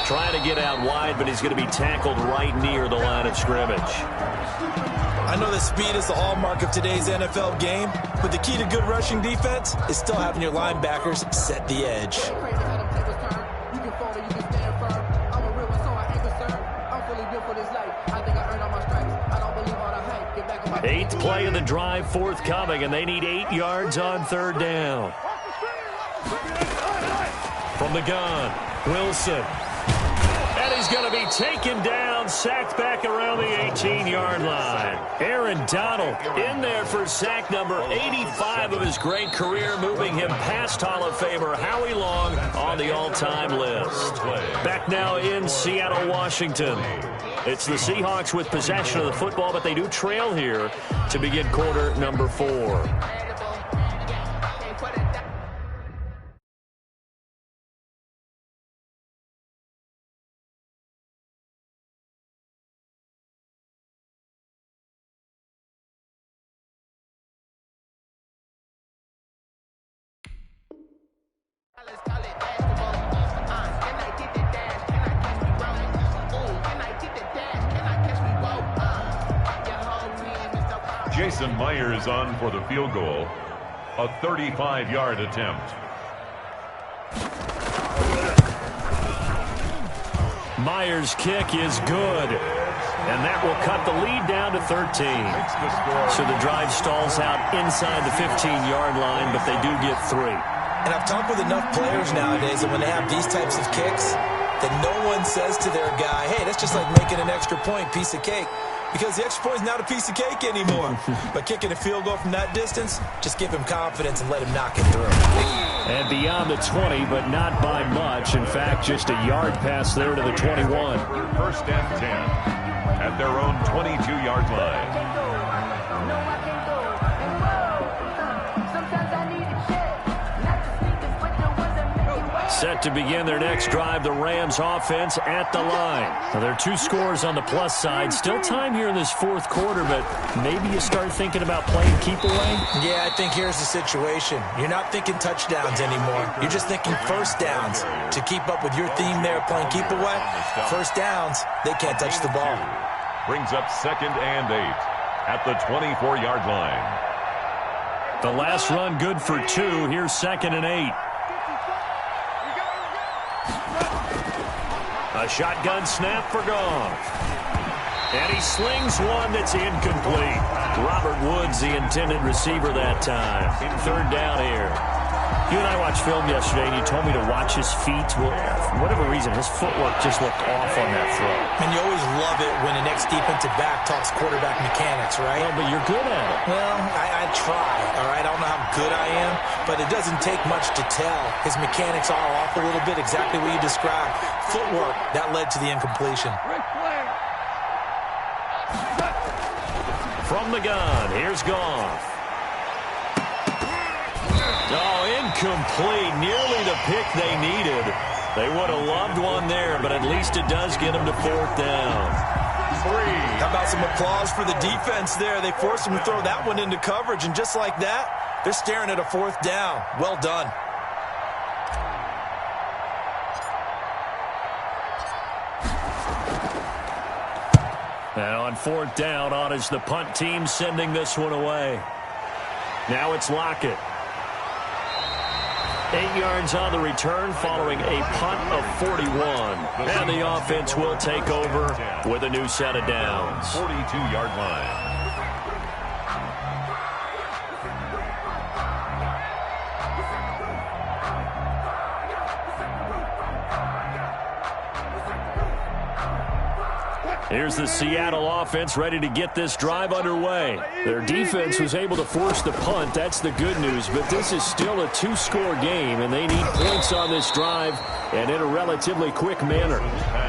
Trying to get out wide, but he's going to be tackled right near the line of scrimmage. I know that speed is the hallmark of today's NFL game, but the key to good rushing defense is still having your linebackers set the edge. Eighth play of the drive forthcoming, and they need 8 yards on 3rd down. From the gun, Wilson. And he's going to be taken down, sacked back around the 18-yard line. Aaron Donald in there for sack number 85 of his great career, moving him past Hall of Famer Howie Long on the all-time list. Back now in Seattle, Washington. It's the Seahawks with possession of the football, but they do trail here to begin quarter number 4. Jason Myers on for the field goal, a 35-yard attempt. Myers' kick is good, and that will cut the lead down to 13. So the drive stalls out inside the 15-yard line, but they do get 3. And I've talked with enough players nowadays that when they have these types of kicks, that no one says to their guy, hey, that's just like making an extra point, piece of cake. Because the extra point is not a piece of cake anymore. But kicking a field goal from that distance, just give him confidence and let him knock it through. And beyond the 20, but not by much. In fact, just a yard pass there to the 21. 1st and 10 at their own 22-yard line. Set to begin their next drive, the Rams offense at the line. Now, there are 2 scores on the plus side. Still time here in this 4th quarter, but maybe you start thinking about playing keep away? Yeah, I think here's the situation. You're not thinking touchdowns anymore. You're just thinking first downs. To keep up with your theme there of playing keep away, first downs, they can't touch the ball. Brings up 2nd and 8 at the 24-yard line. The last run good for 2. Here's 2nd and 8. A shotgun snap for Goff. And he slings one that's incomplete. Robert Woods, the intended receiver that time. 3rd down here. You and I watched film yesterday, and you told me to watch his feet. Well, for whatever reason, his footwork just looked off on that throw. And you always love it when an ex-defensive back talks quarterback mechanics, right? Well, but you're good at it. Well, I try, all right? I don't know how good I am, but it doesn't take much to tell. His mechanics are off a little bit, exactly what you described. Footwork, that led to the incompletion. From the gun, here's Goff. Oh, incomplete. Nearly the pick they needed. They would have loved one there, but at least it does get them to 4th down. 3. How about some applause for the defense there? They forced him to throw that one into coverage, and just like that, they're staring at a 4th down. Well done. And on 4th down, on is the punt team sending this one away. Now it's Lockett. 8 yards on the return following a punt of 41. And the offense will take over with a new set of downs. 42-yard line. Here's the Seattle offense ready to get this drive underway. Their defense was able to force the punt. That's the good news. But this is still a 2-score game, and they need points on this drive and in a relatively quick manner.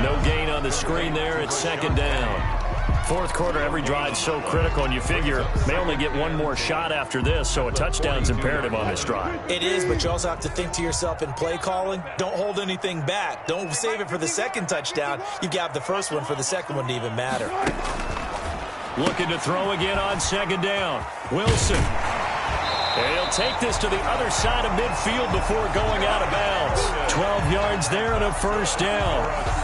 No gain on the screen there. It's 2nd down. 4th quarter, every drive so critical, and you figure may only get one more shot after this, so a touchdown's imperative on this drive. It is, but you also have to think to yourself in play calling, don't hold anything back. Don't save it for the 2nd touchdown. You got the first one for the 2nd one to even matter. Looking to throw again on 2nd down. Wilson. And he'll take this to the other side of midfield before going out of bounds. 12 yards there and a 1st down.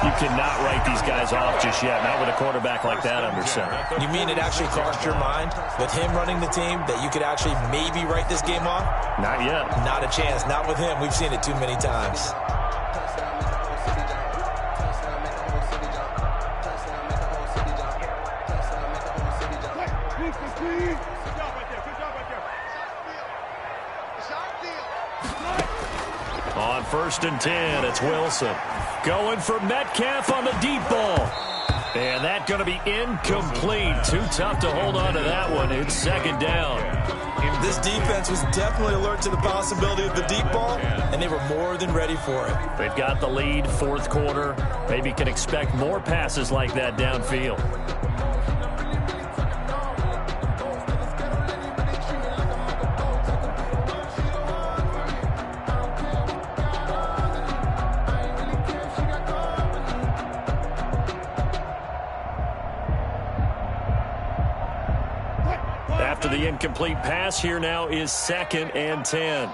You cannot write these guys off just yet, not with a quarterback like that under center. You mean it actually crossed your mind with him running the team that you could actually maybe write this game off? Not yet. Not a chance. Not with him. We've seen it too many times. 1st and 10. It's Wilson. Going for Metcalf on the deep ball. And that's going to be incomplete. Too tough to hold on to that one. It's 2nd down. This defense was definitely alert to the possibility of the deep ball, and they were more than ready for it. They've got the lead, 4th quarter. Maybe can expect more passes like that downfield. After the incomplete pass, here now is 2nd and 10.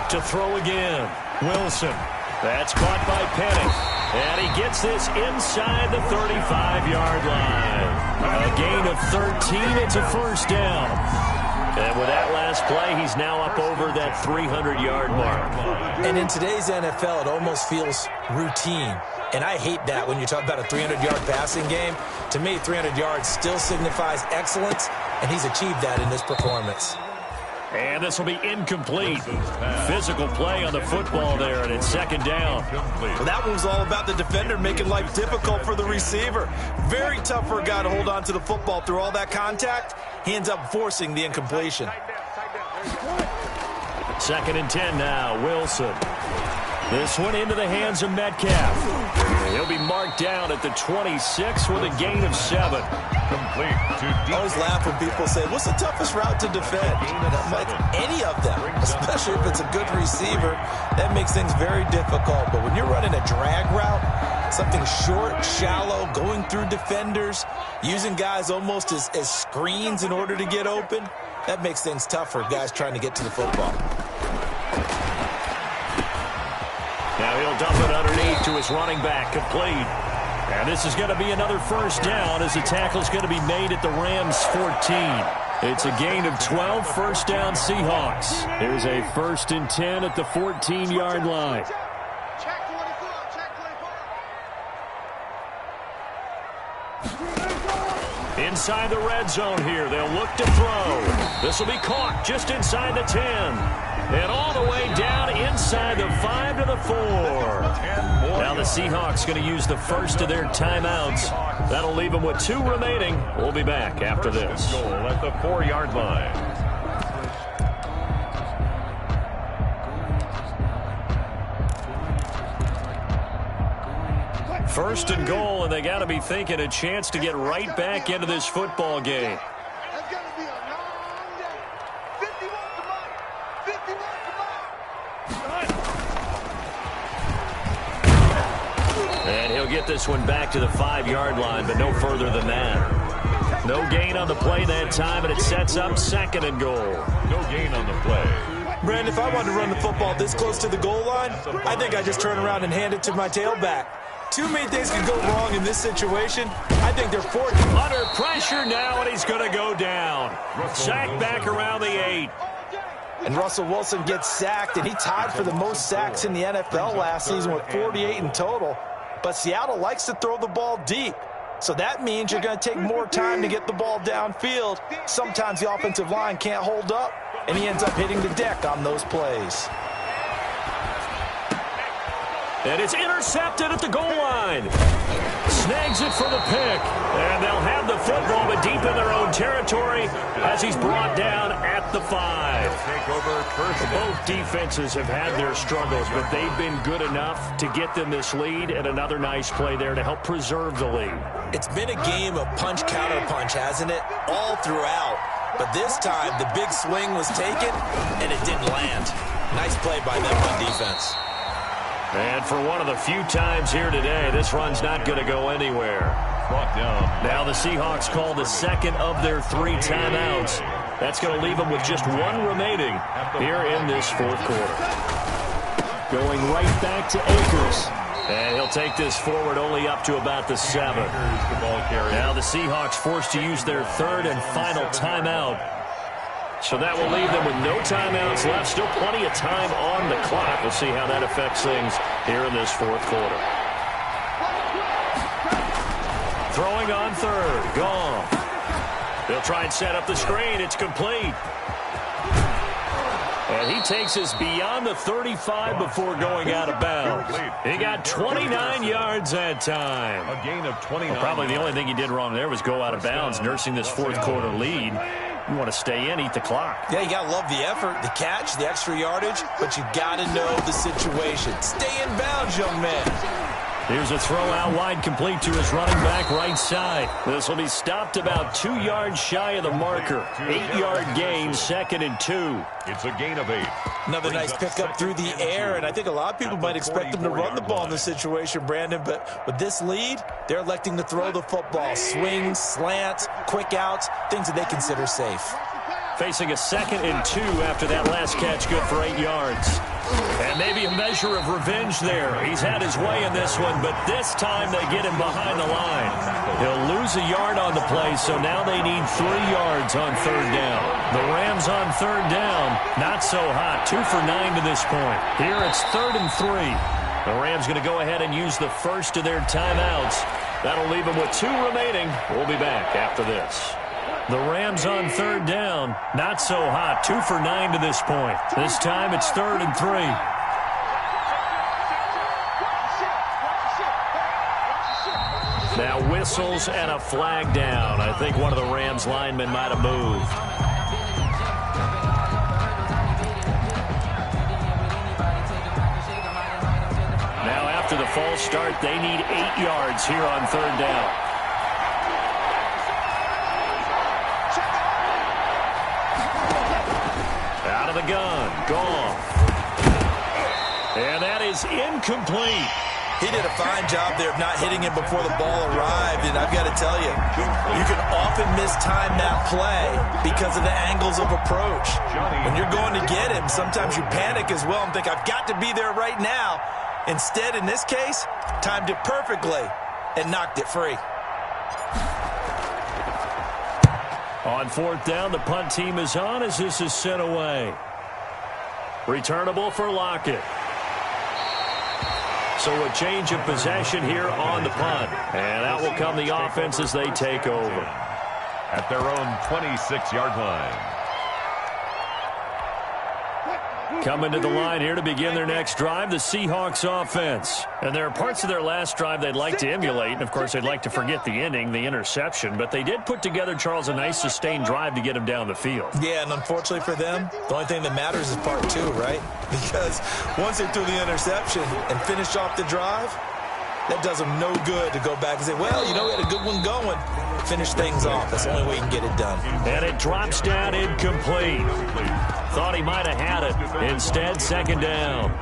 To throw again, Wilson. That's caught by Penning. And he gets this inside the 35-yard line. A gain of 13. It's a 1st down. And with that last play, he's now up over that 300-yard mark. And in today's NFL, it almost feels routine. And I hate that when you talk about a 300-yard passing game. To me, 300 yards still signifies excellence, and he's achieved that in this performance. And this will be incomplete. Physical play on the football there, and it's 2nd down. Well, that one was all about the defender making life difficult for the receiver. Very tough for a guy to hold on to the football through all that contact. He ends up forcing the incompletion. 2nd and 10 now, Wilson. This one into the hands of Metcalf. He'll be marked down at the 26 with a gain of 7. Complete to I always laugh when people say, what's the toughest route to defend? I'm like, any of them, especially if it's a good receiver. That makes things very difficult. But when you're running a drag route, something short, shallow, going through defenders, using guys almost as screens in order to get open, that makes things tough for guys trying to get to the football. Now he'll dump it underneath to his running back, complete. And this is going to be another 1st down as the tackle's going to be made at the Rams 14. It's a gain of 12, 1st down Seahawks. There's a 1st and 10 at the 14-yard line. Inside the red zone here, they'll look to throw. This will be caught just inside the 10. And all the way down inside the 5 to the 4. Now the Seahawks going to use the first of their timeouts. That'll leave them with 2 remaining. We'll be back after this. goal at the 4-yard line. First and goal, and they got to be thinking a chance to get right back into this football game. That's going to be a long day. 51 to Mike. 51 to Mike. And he'll get this one back to the 5-yard line, but no further than that. No gain on the play that time, and it sets up 2nd and goal. No gain on the play. Brandon, if I wanted to run the football this close to the goal line, I think I just turn around and hand it to my tailback. Too many things can go wrong in this situation. I think they're fortunate. Under pressure now, and he's going to go down. Sacked back around the 8. And Russell Wilson gets sacked, and he tied for the most sacks in the NFL last season with 48 in total. But Seattle likes to throw the ball deep. So that means you're going to take more time to get the ball downfield. Sometimes the offensive line can't hold up, and he ends up hitting the deck on those plays. And it's intercepted at the goal line. Snags it for the pick. And they'll have the football, but deep in their own territory as he's brought down at the 5. Take over first. Both defenses have had their struggles, but they've been good enough to get them this lead, and another nice play there to help preserve the lead. It's been a game of punch-counter-punch, hasn't it? All throughout. But this time, the big swing was taken, and it didn't land. Nice play by them on defense. And for one of the few times here today, this run's not going to go anywhere. Brought down. Now the Seahawks call the 2nd of their 3 timeouts. That's going to leave them with just 1 remaining here in this 4th quarter. Going right back to Akers. And he'll take this forward only up to about the 7. Now the Seahawks forced to use their 3rd and final timeout. So that will leave them with no timeouts left. Still plenty of time on the clock. We'll see how that affects things here in this 4th quarter. Throwing on 3rd. Gone. They'll try and set up the screen. It's complete. And he takes us beyond the 35 before going out of bounds. He got 29 yards that time. A gain of 29. Well, probably the only thing he did wrong there was go out of bounds, nursing this fourth quarter lead. You want to stay in, eat the clock. Yeah, you got to love the effort, the catch, the extra yardage, but you got to know the situation. Stay in bounds, young man. Here's a throw out wide, complete to his running back right side. This will be stopped about 2 yards shy of the marker. 8-yard gain, 2nd and 2. It's a gain of 8. Another nice pickup through the air, and I think a lot of people might expect them to run the ball in this situation, Brandon, but with this lead, they're electing to throw the football. Swings, slants, quick outs, things that they consider safe. Facing a 2nd and 2 after that last catch, good for 8 yards. And maybe a measure of revenge there. He's had his way in this one, but this time they get him behind the line. He'll lose a yard on the play, so now they need 3 yards on 3rd down. The Rams on 3rd down, not so hot. 2 for 9 to this point. Here it's 3rd and 3. The Rams going to go ahead and use the first of their timeouts. That'll leave them with 2 remaining. We'll be back after this. The Rams on 3rd down. Not so hot. 2 for 9 to this point. This time it's 3rd and 3. Now whistles and a flag down. I think one of the Rams linemen might have moved. Now after the false start, they need 8 yards here on 3rd down. Out of the gun, gone. And that is incomplete. He did a fine job there of not hitting him before the ball arrived, and I've got to tell you, you can often mistime that play because of the angles of approach. When you're going to get him, sometimes you panic as well and think, I've got to be there right now. Instead, in this case, timed it perfectly and knocked it free. On 4th down, the punt team is on as this is sent away. Returnable for Lockett. So a change of possession here on the punt. And out will come the offense as they take over. At their own 26-yard line. Coming to the line here to begin their next drive, the Seahawks offense. And there are parts of their last drive they'd like to emulate. And, of course, they'd like to forget the ending, the interception. But they did put together, Charles, a nice sustained drive to get him down the field. Yeah, and unfortunately for them, the only thing that matters is part 2, right? Because once they threw the interception and finished off the drive, that does them no good to go back and say, well, you know, we had a good one going. Finish things off. That's the only way you can get it done. And it drops down incomplete. Thought he might have had it. Instead, 2nd down.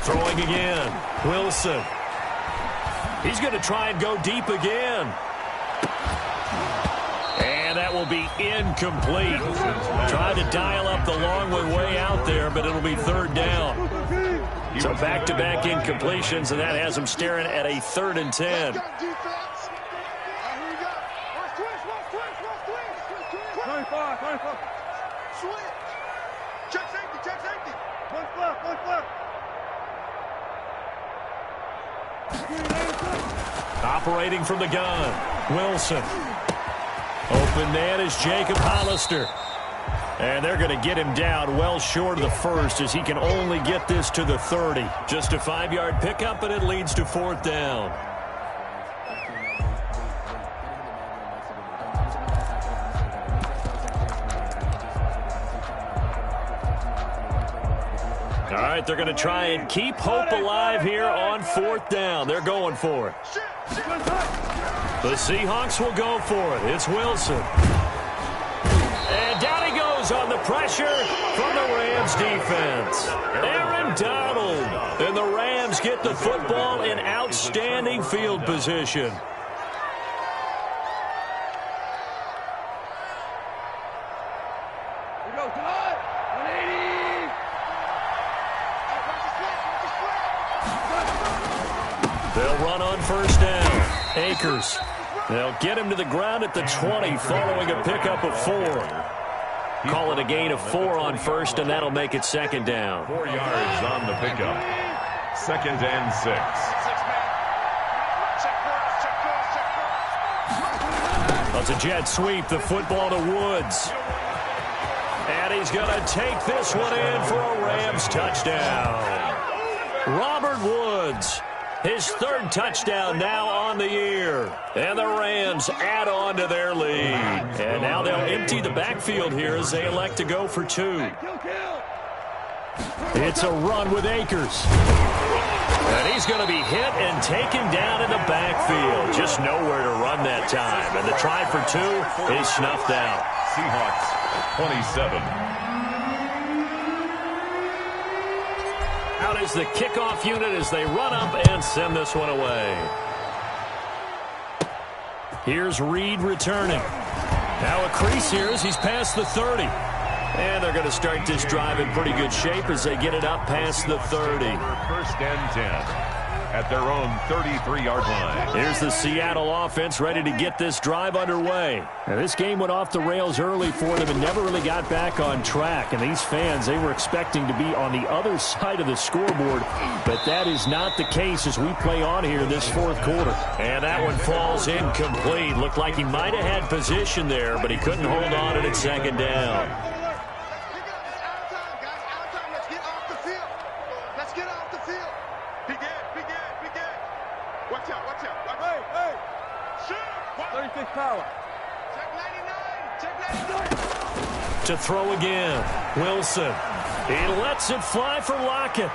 Throwing again. Wilson. He's going to try and go deep again. And that will be incomplete. Tried to dial up the long one way out there, but it'll be 3rd down. So back-to-back incompletions, and that has them staring at a 3rd and 10. Operating from the gun, Wilson. Open man is Jacob Hollister. And they're going to get him down well short of the first as he can only get this to the 30. Just a 5-yard pickup, and it leads to 4th down. All right, they're going to try and keep hope alive here on 4th down. They're going for it. The Seahawks will go for it. It's Wilson. And down he goes on the pressure from the Rams defense. Aaron Donald. And the Rams get the football in outstanding field position. They'll run on first down. Akers. They'll get him to the ground at the 20 following a pickup of 4. Call it a gain of 4 on first, and that'll make it second down. 4 yards on the pickup. 2nd and 6. That's a jet sweep, the football to Woods. And he's going to take this one in for a Rams touchdown. Robert Woods, his 3rd touchdown now on the year. And the Rams add on to their lead. And now they'll empty the backfield here as they elect to go for 2. It's a run with Akers. And he's going to be hit and taken down in the backfield. Just nowhere to run that time. And the try for 2 is snuffed out. Seahawks 27. Out is the kickoff unit as they run up and send this one away. Here's Reed returning. Now a crease here as he's past the 30. And they're going to start this drive in pretty good shape as they get it up past the 30. 1st and 10 at their own 33-yard line. Here's the Seattle offense ready to get this drive underway. Now, this game went off the rails early for them and never really got back on track. And these fans, they were expecting to be on the other side of the scoreboard. But that is not the case as we play on here this 4th quarter. And that one falls incomplete. Looked like he might have had position there, but he couldn't hold on at 2nd down. Power. To throw again. Wilson. He lets it fly for Lockett.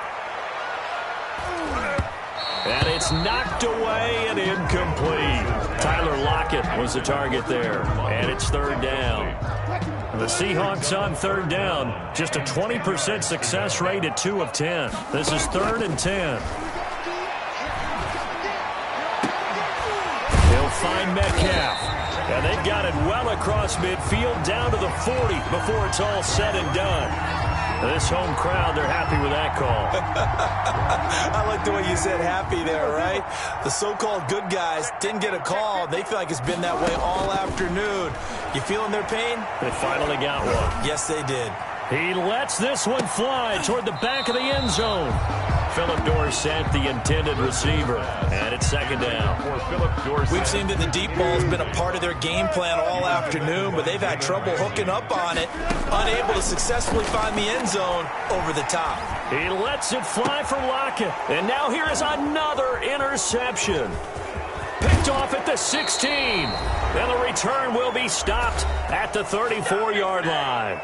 And it's knocked away and incomplete. Tyler Lockett was the target there. And it's 3rd down. The Seahawks on 3rd down. Just a 20% success rate at 2 of 10. This is 3rd and 10. He'll find Metcalf. And they've got it well across midfield down to the 40 before it's all said and done. This home crowd, they're happy with that call. I like the way you said happy there, right? The so-called good guys didn't get a call. They feel like it's been that way all afternoon. You feeling their pain? They finally got one. Yes, they did. He lets this one fly toward the back of the end zone. Philip Dorsett, the intended receiver. And it's 2nd down. For Philip Dorsett. We've seen that the deep ball's been a part of their game plan all afternoon, but they've had trouble hooking up on it, unable to successfully find the end zone over the top. He lets it fly for Lockett. And now here is another interception. Picked off at the 16. And the return will be stopped at the 34-yard line.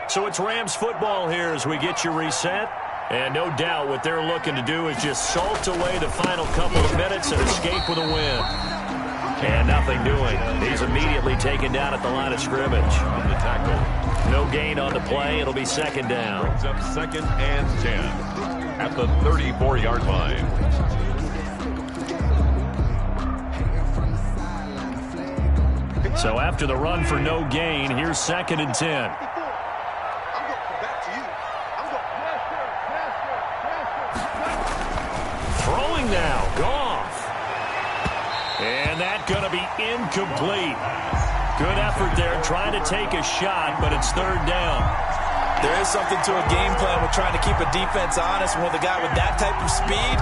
So it's Rams football here as we get you reset. And no doubt what they're looking to do is just salt away the final couple of minutes and escape with a win. And nothing doing. He's immediately taken down at the line of scrimmage. On the tackle. No gain on the play. It'll be 2nd down. Brings up 2nd and 10 at the 34-yard line. So after the run for no gain, here's 2nd and 10. Throwing now, Goff. And that's going to be incomplete. Good effort there trying to take a shot, but it's 3rd down. There is something to a game plan with trying to keep a defense honest. When with a guy with that type of speed,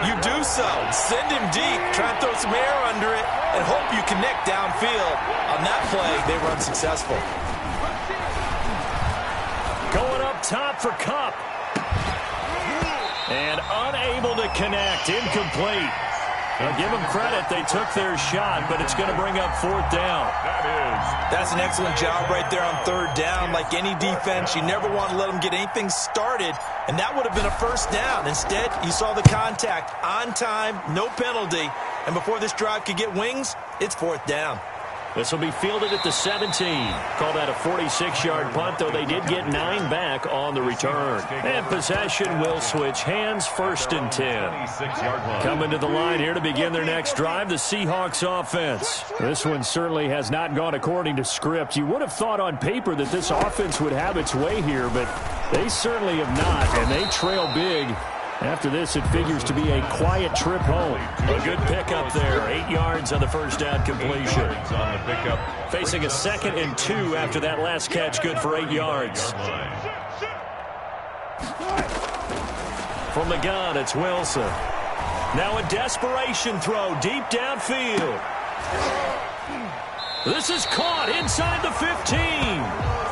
you do so. Send him deep, try and throw some air under it, and hope you connect downfield. On that play, they were unsuccessful. Going up top for Kupp. And unable to connect. Incomplete. Now give them credit. They took their shot, but it's going to bring up 4th down. That's an excellent job right there on 3rd down. Like any defense, you never want to let them get anything started, and that would have been a 1st down. Instead, you saw the contact on time, no penalty, and before this drive could get wings, it's 4th down. This will be fielded at the 17. Call that a 46-yard punt, though they did get 9 back on the return. And possession will switch hands, 1st and 10. Coming to the line here to begin their next drive, the Seahawks offense. This one certainly has not gone according to script. You would have thought on paper that this offense would have its way here, but they certainly have not, and they trail big. After this, it figures to be a quiet trip home. A good pickup there. 8 yards on the first down completion. Facing a 2nd and 2 after that last catch, good for 8 yards. From the gun, it's Wilson. Now a desperation throw deep downfield. This is caught inside the 15.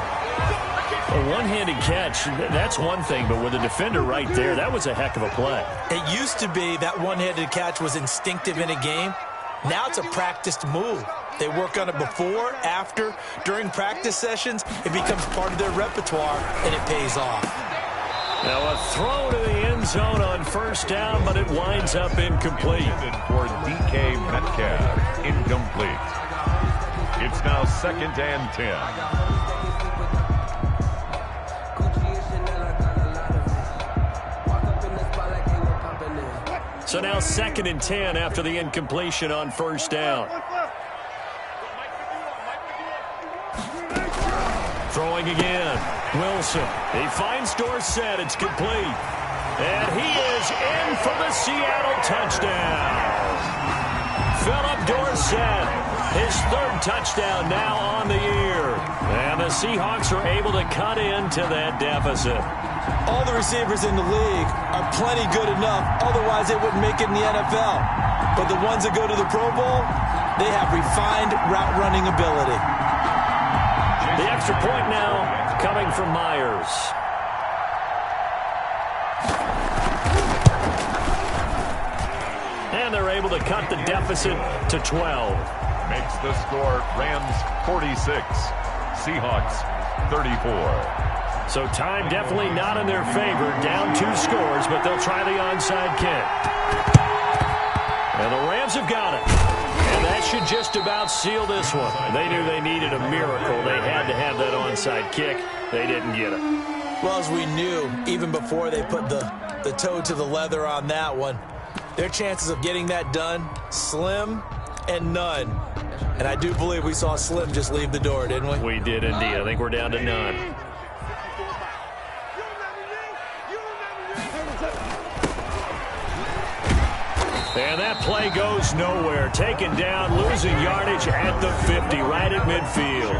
A one-handed catch, that's one thing, but with a defender right there, that was a heck of a play. It used to be that one-handed catch was instinctive in a game. Now it's a practiced move. They work on it before, after, during practice sessions. It becomes part of their repertoire, and it pays off. Now a throw to the end zone on first down, but it winds up incomplete. For DK Metcalf, incomplete. It's now 2nd and 10. So now 2nd and 10 after the incompletion on first down. Throwing again. Wilson. He finds Dorsett. It's complete. And he is in for the Seattle touchdown. Philip Dorsett. His 3rd touchdown now on the year. And the Seahawks are able to cut into that deficit. All the receivers in the league are plenty good enough, otherwise they wouldn't make it in the NFL. But the ones that go to the Pro Bowl, they have refined route running ability. The extra point now coming from Myers. And they're able to cut the deficit to 12. Makes the score Rams 46, Seahawks 34. So time definitely not in their favor. Down 2 scores, but they'll try the onside kick. And the Rams have got it. And that should just about seal this one. They knew they needed a miracle. They had to have that onside kick. They didn't get it. Well, as we knew, even before they put the toe to the leather on that one, their chances of getting that done, slim and none. And I do believe we saw Slim just leave the door, didn't we? We did indeed. I think we're down to none. And that play goes nowhere. Taken down, losing yardage at the 50, right at midfield.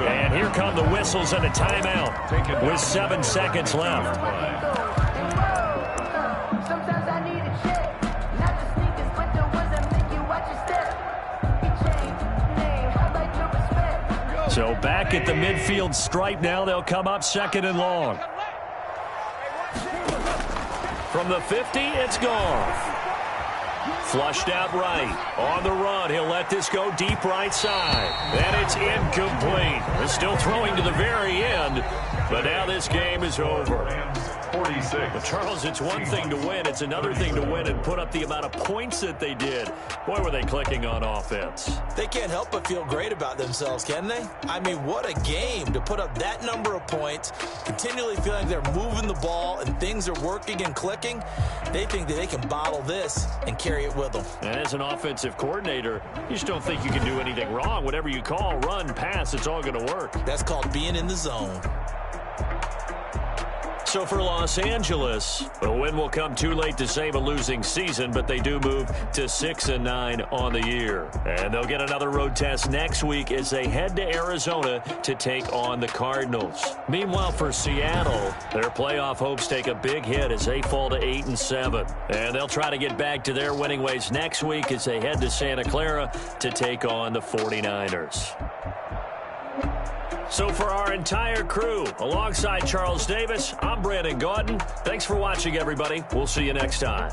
And here come the whistles and a timeout with 7 seconds left. So back at the midfield stripe now. They'll come up 2nd and long. From the 50, it's gone. Flushed out right. On the run, he'll let this go deep right side. And it's incomplete. He's still throwing to the very end, but now this game is over. 46. But Charles, it's one thing to win. It's another thing to win and put up the amount of points that they did. Boy, were they clicking on offense. They can't help but feel great about themselves, can they? I mean, what a game to put up that number of points, continually feeling they're moving the ball and things are working and clicking. They think that they can bottle this and carry it with them. And as an offensive coordinator, you just don't think you can do anything wrong. Whatever you call, run, pass, it's all going to work. That's called being in the zone. So for Los Angeles, a win will come too late to save a losing season, but they do move to 6-9 on the year. And they'll get another road test next week as they head to Arizona to take on the Cardinals. Meanwhile, for Seattle, their playoff hopes take a big hit as they fall to 8-7. And they'll try to get back to their winning ways next week as they head to Santa Clara to take on the 49ers. So for our entire crew, alongside Charles Davis, I'm Brandon Gaudin. Thanks for watching, everybody. We'll see you next time.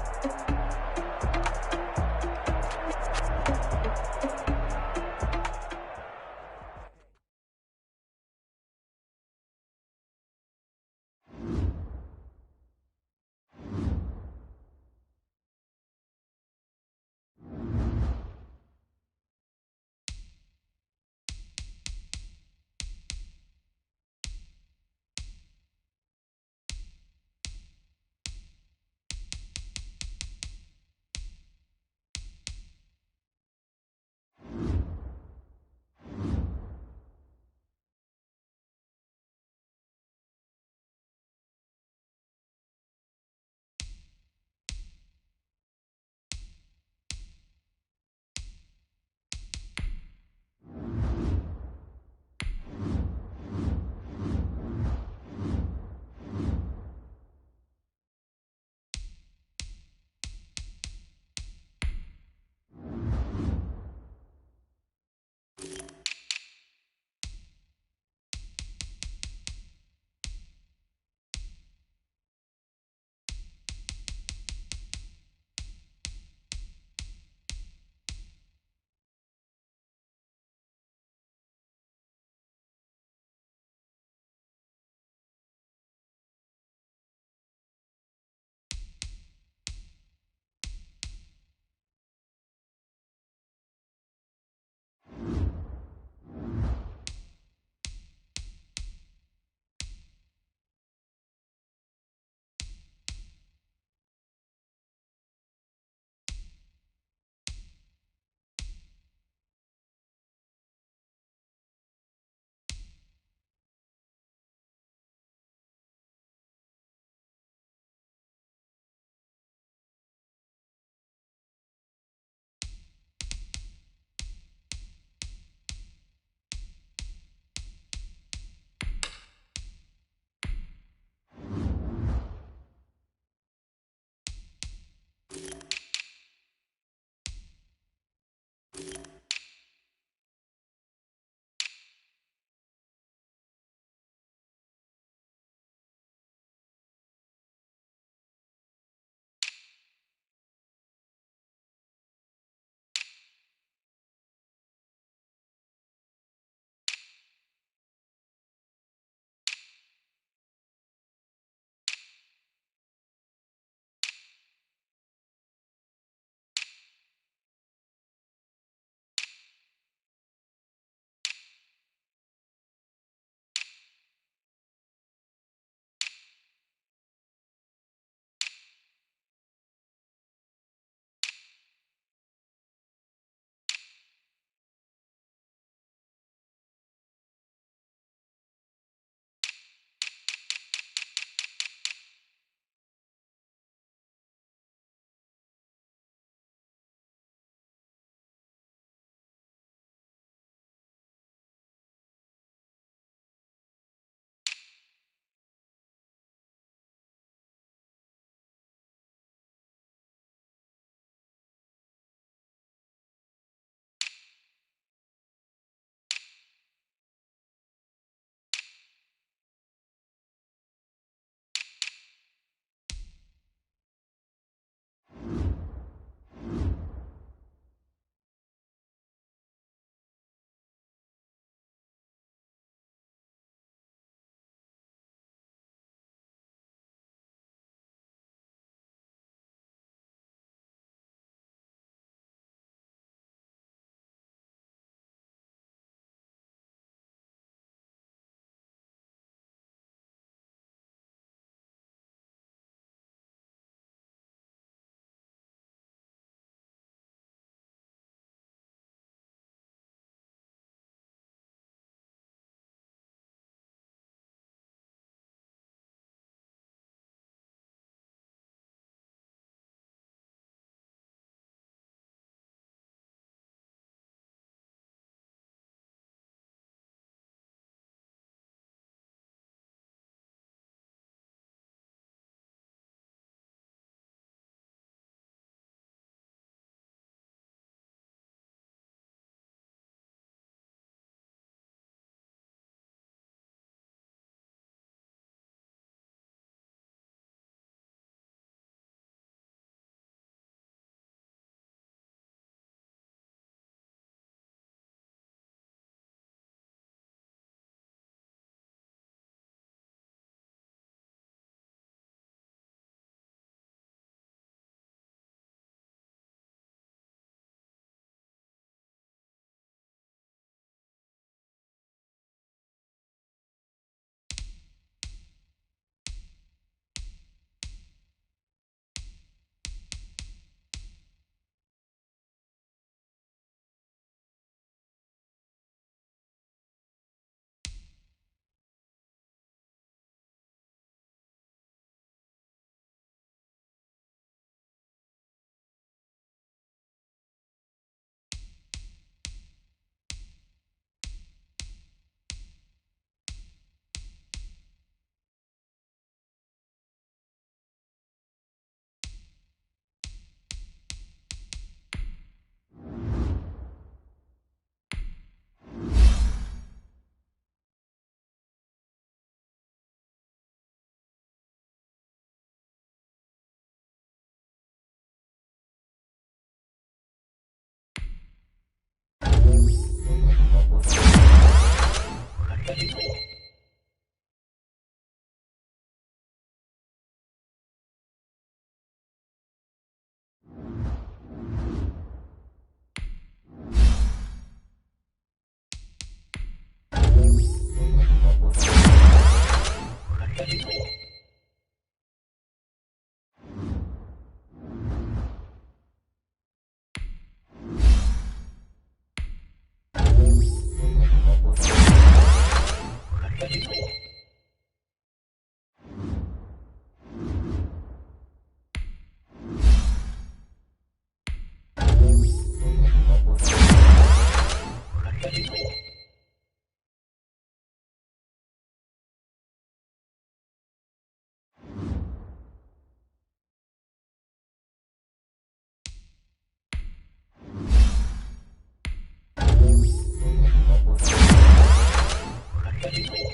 you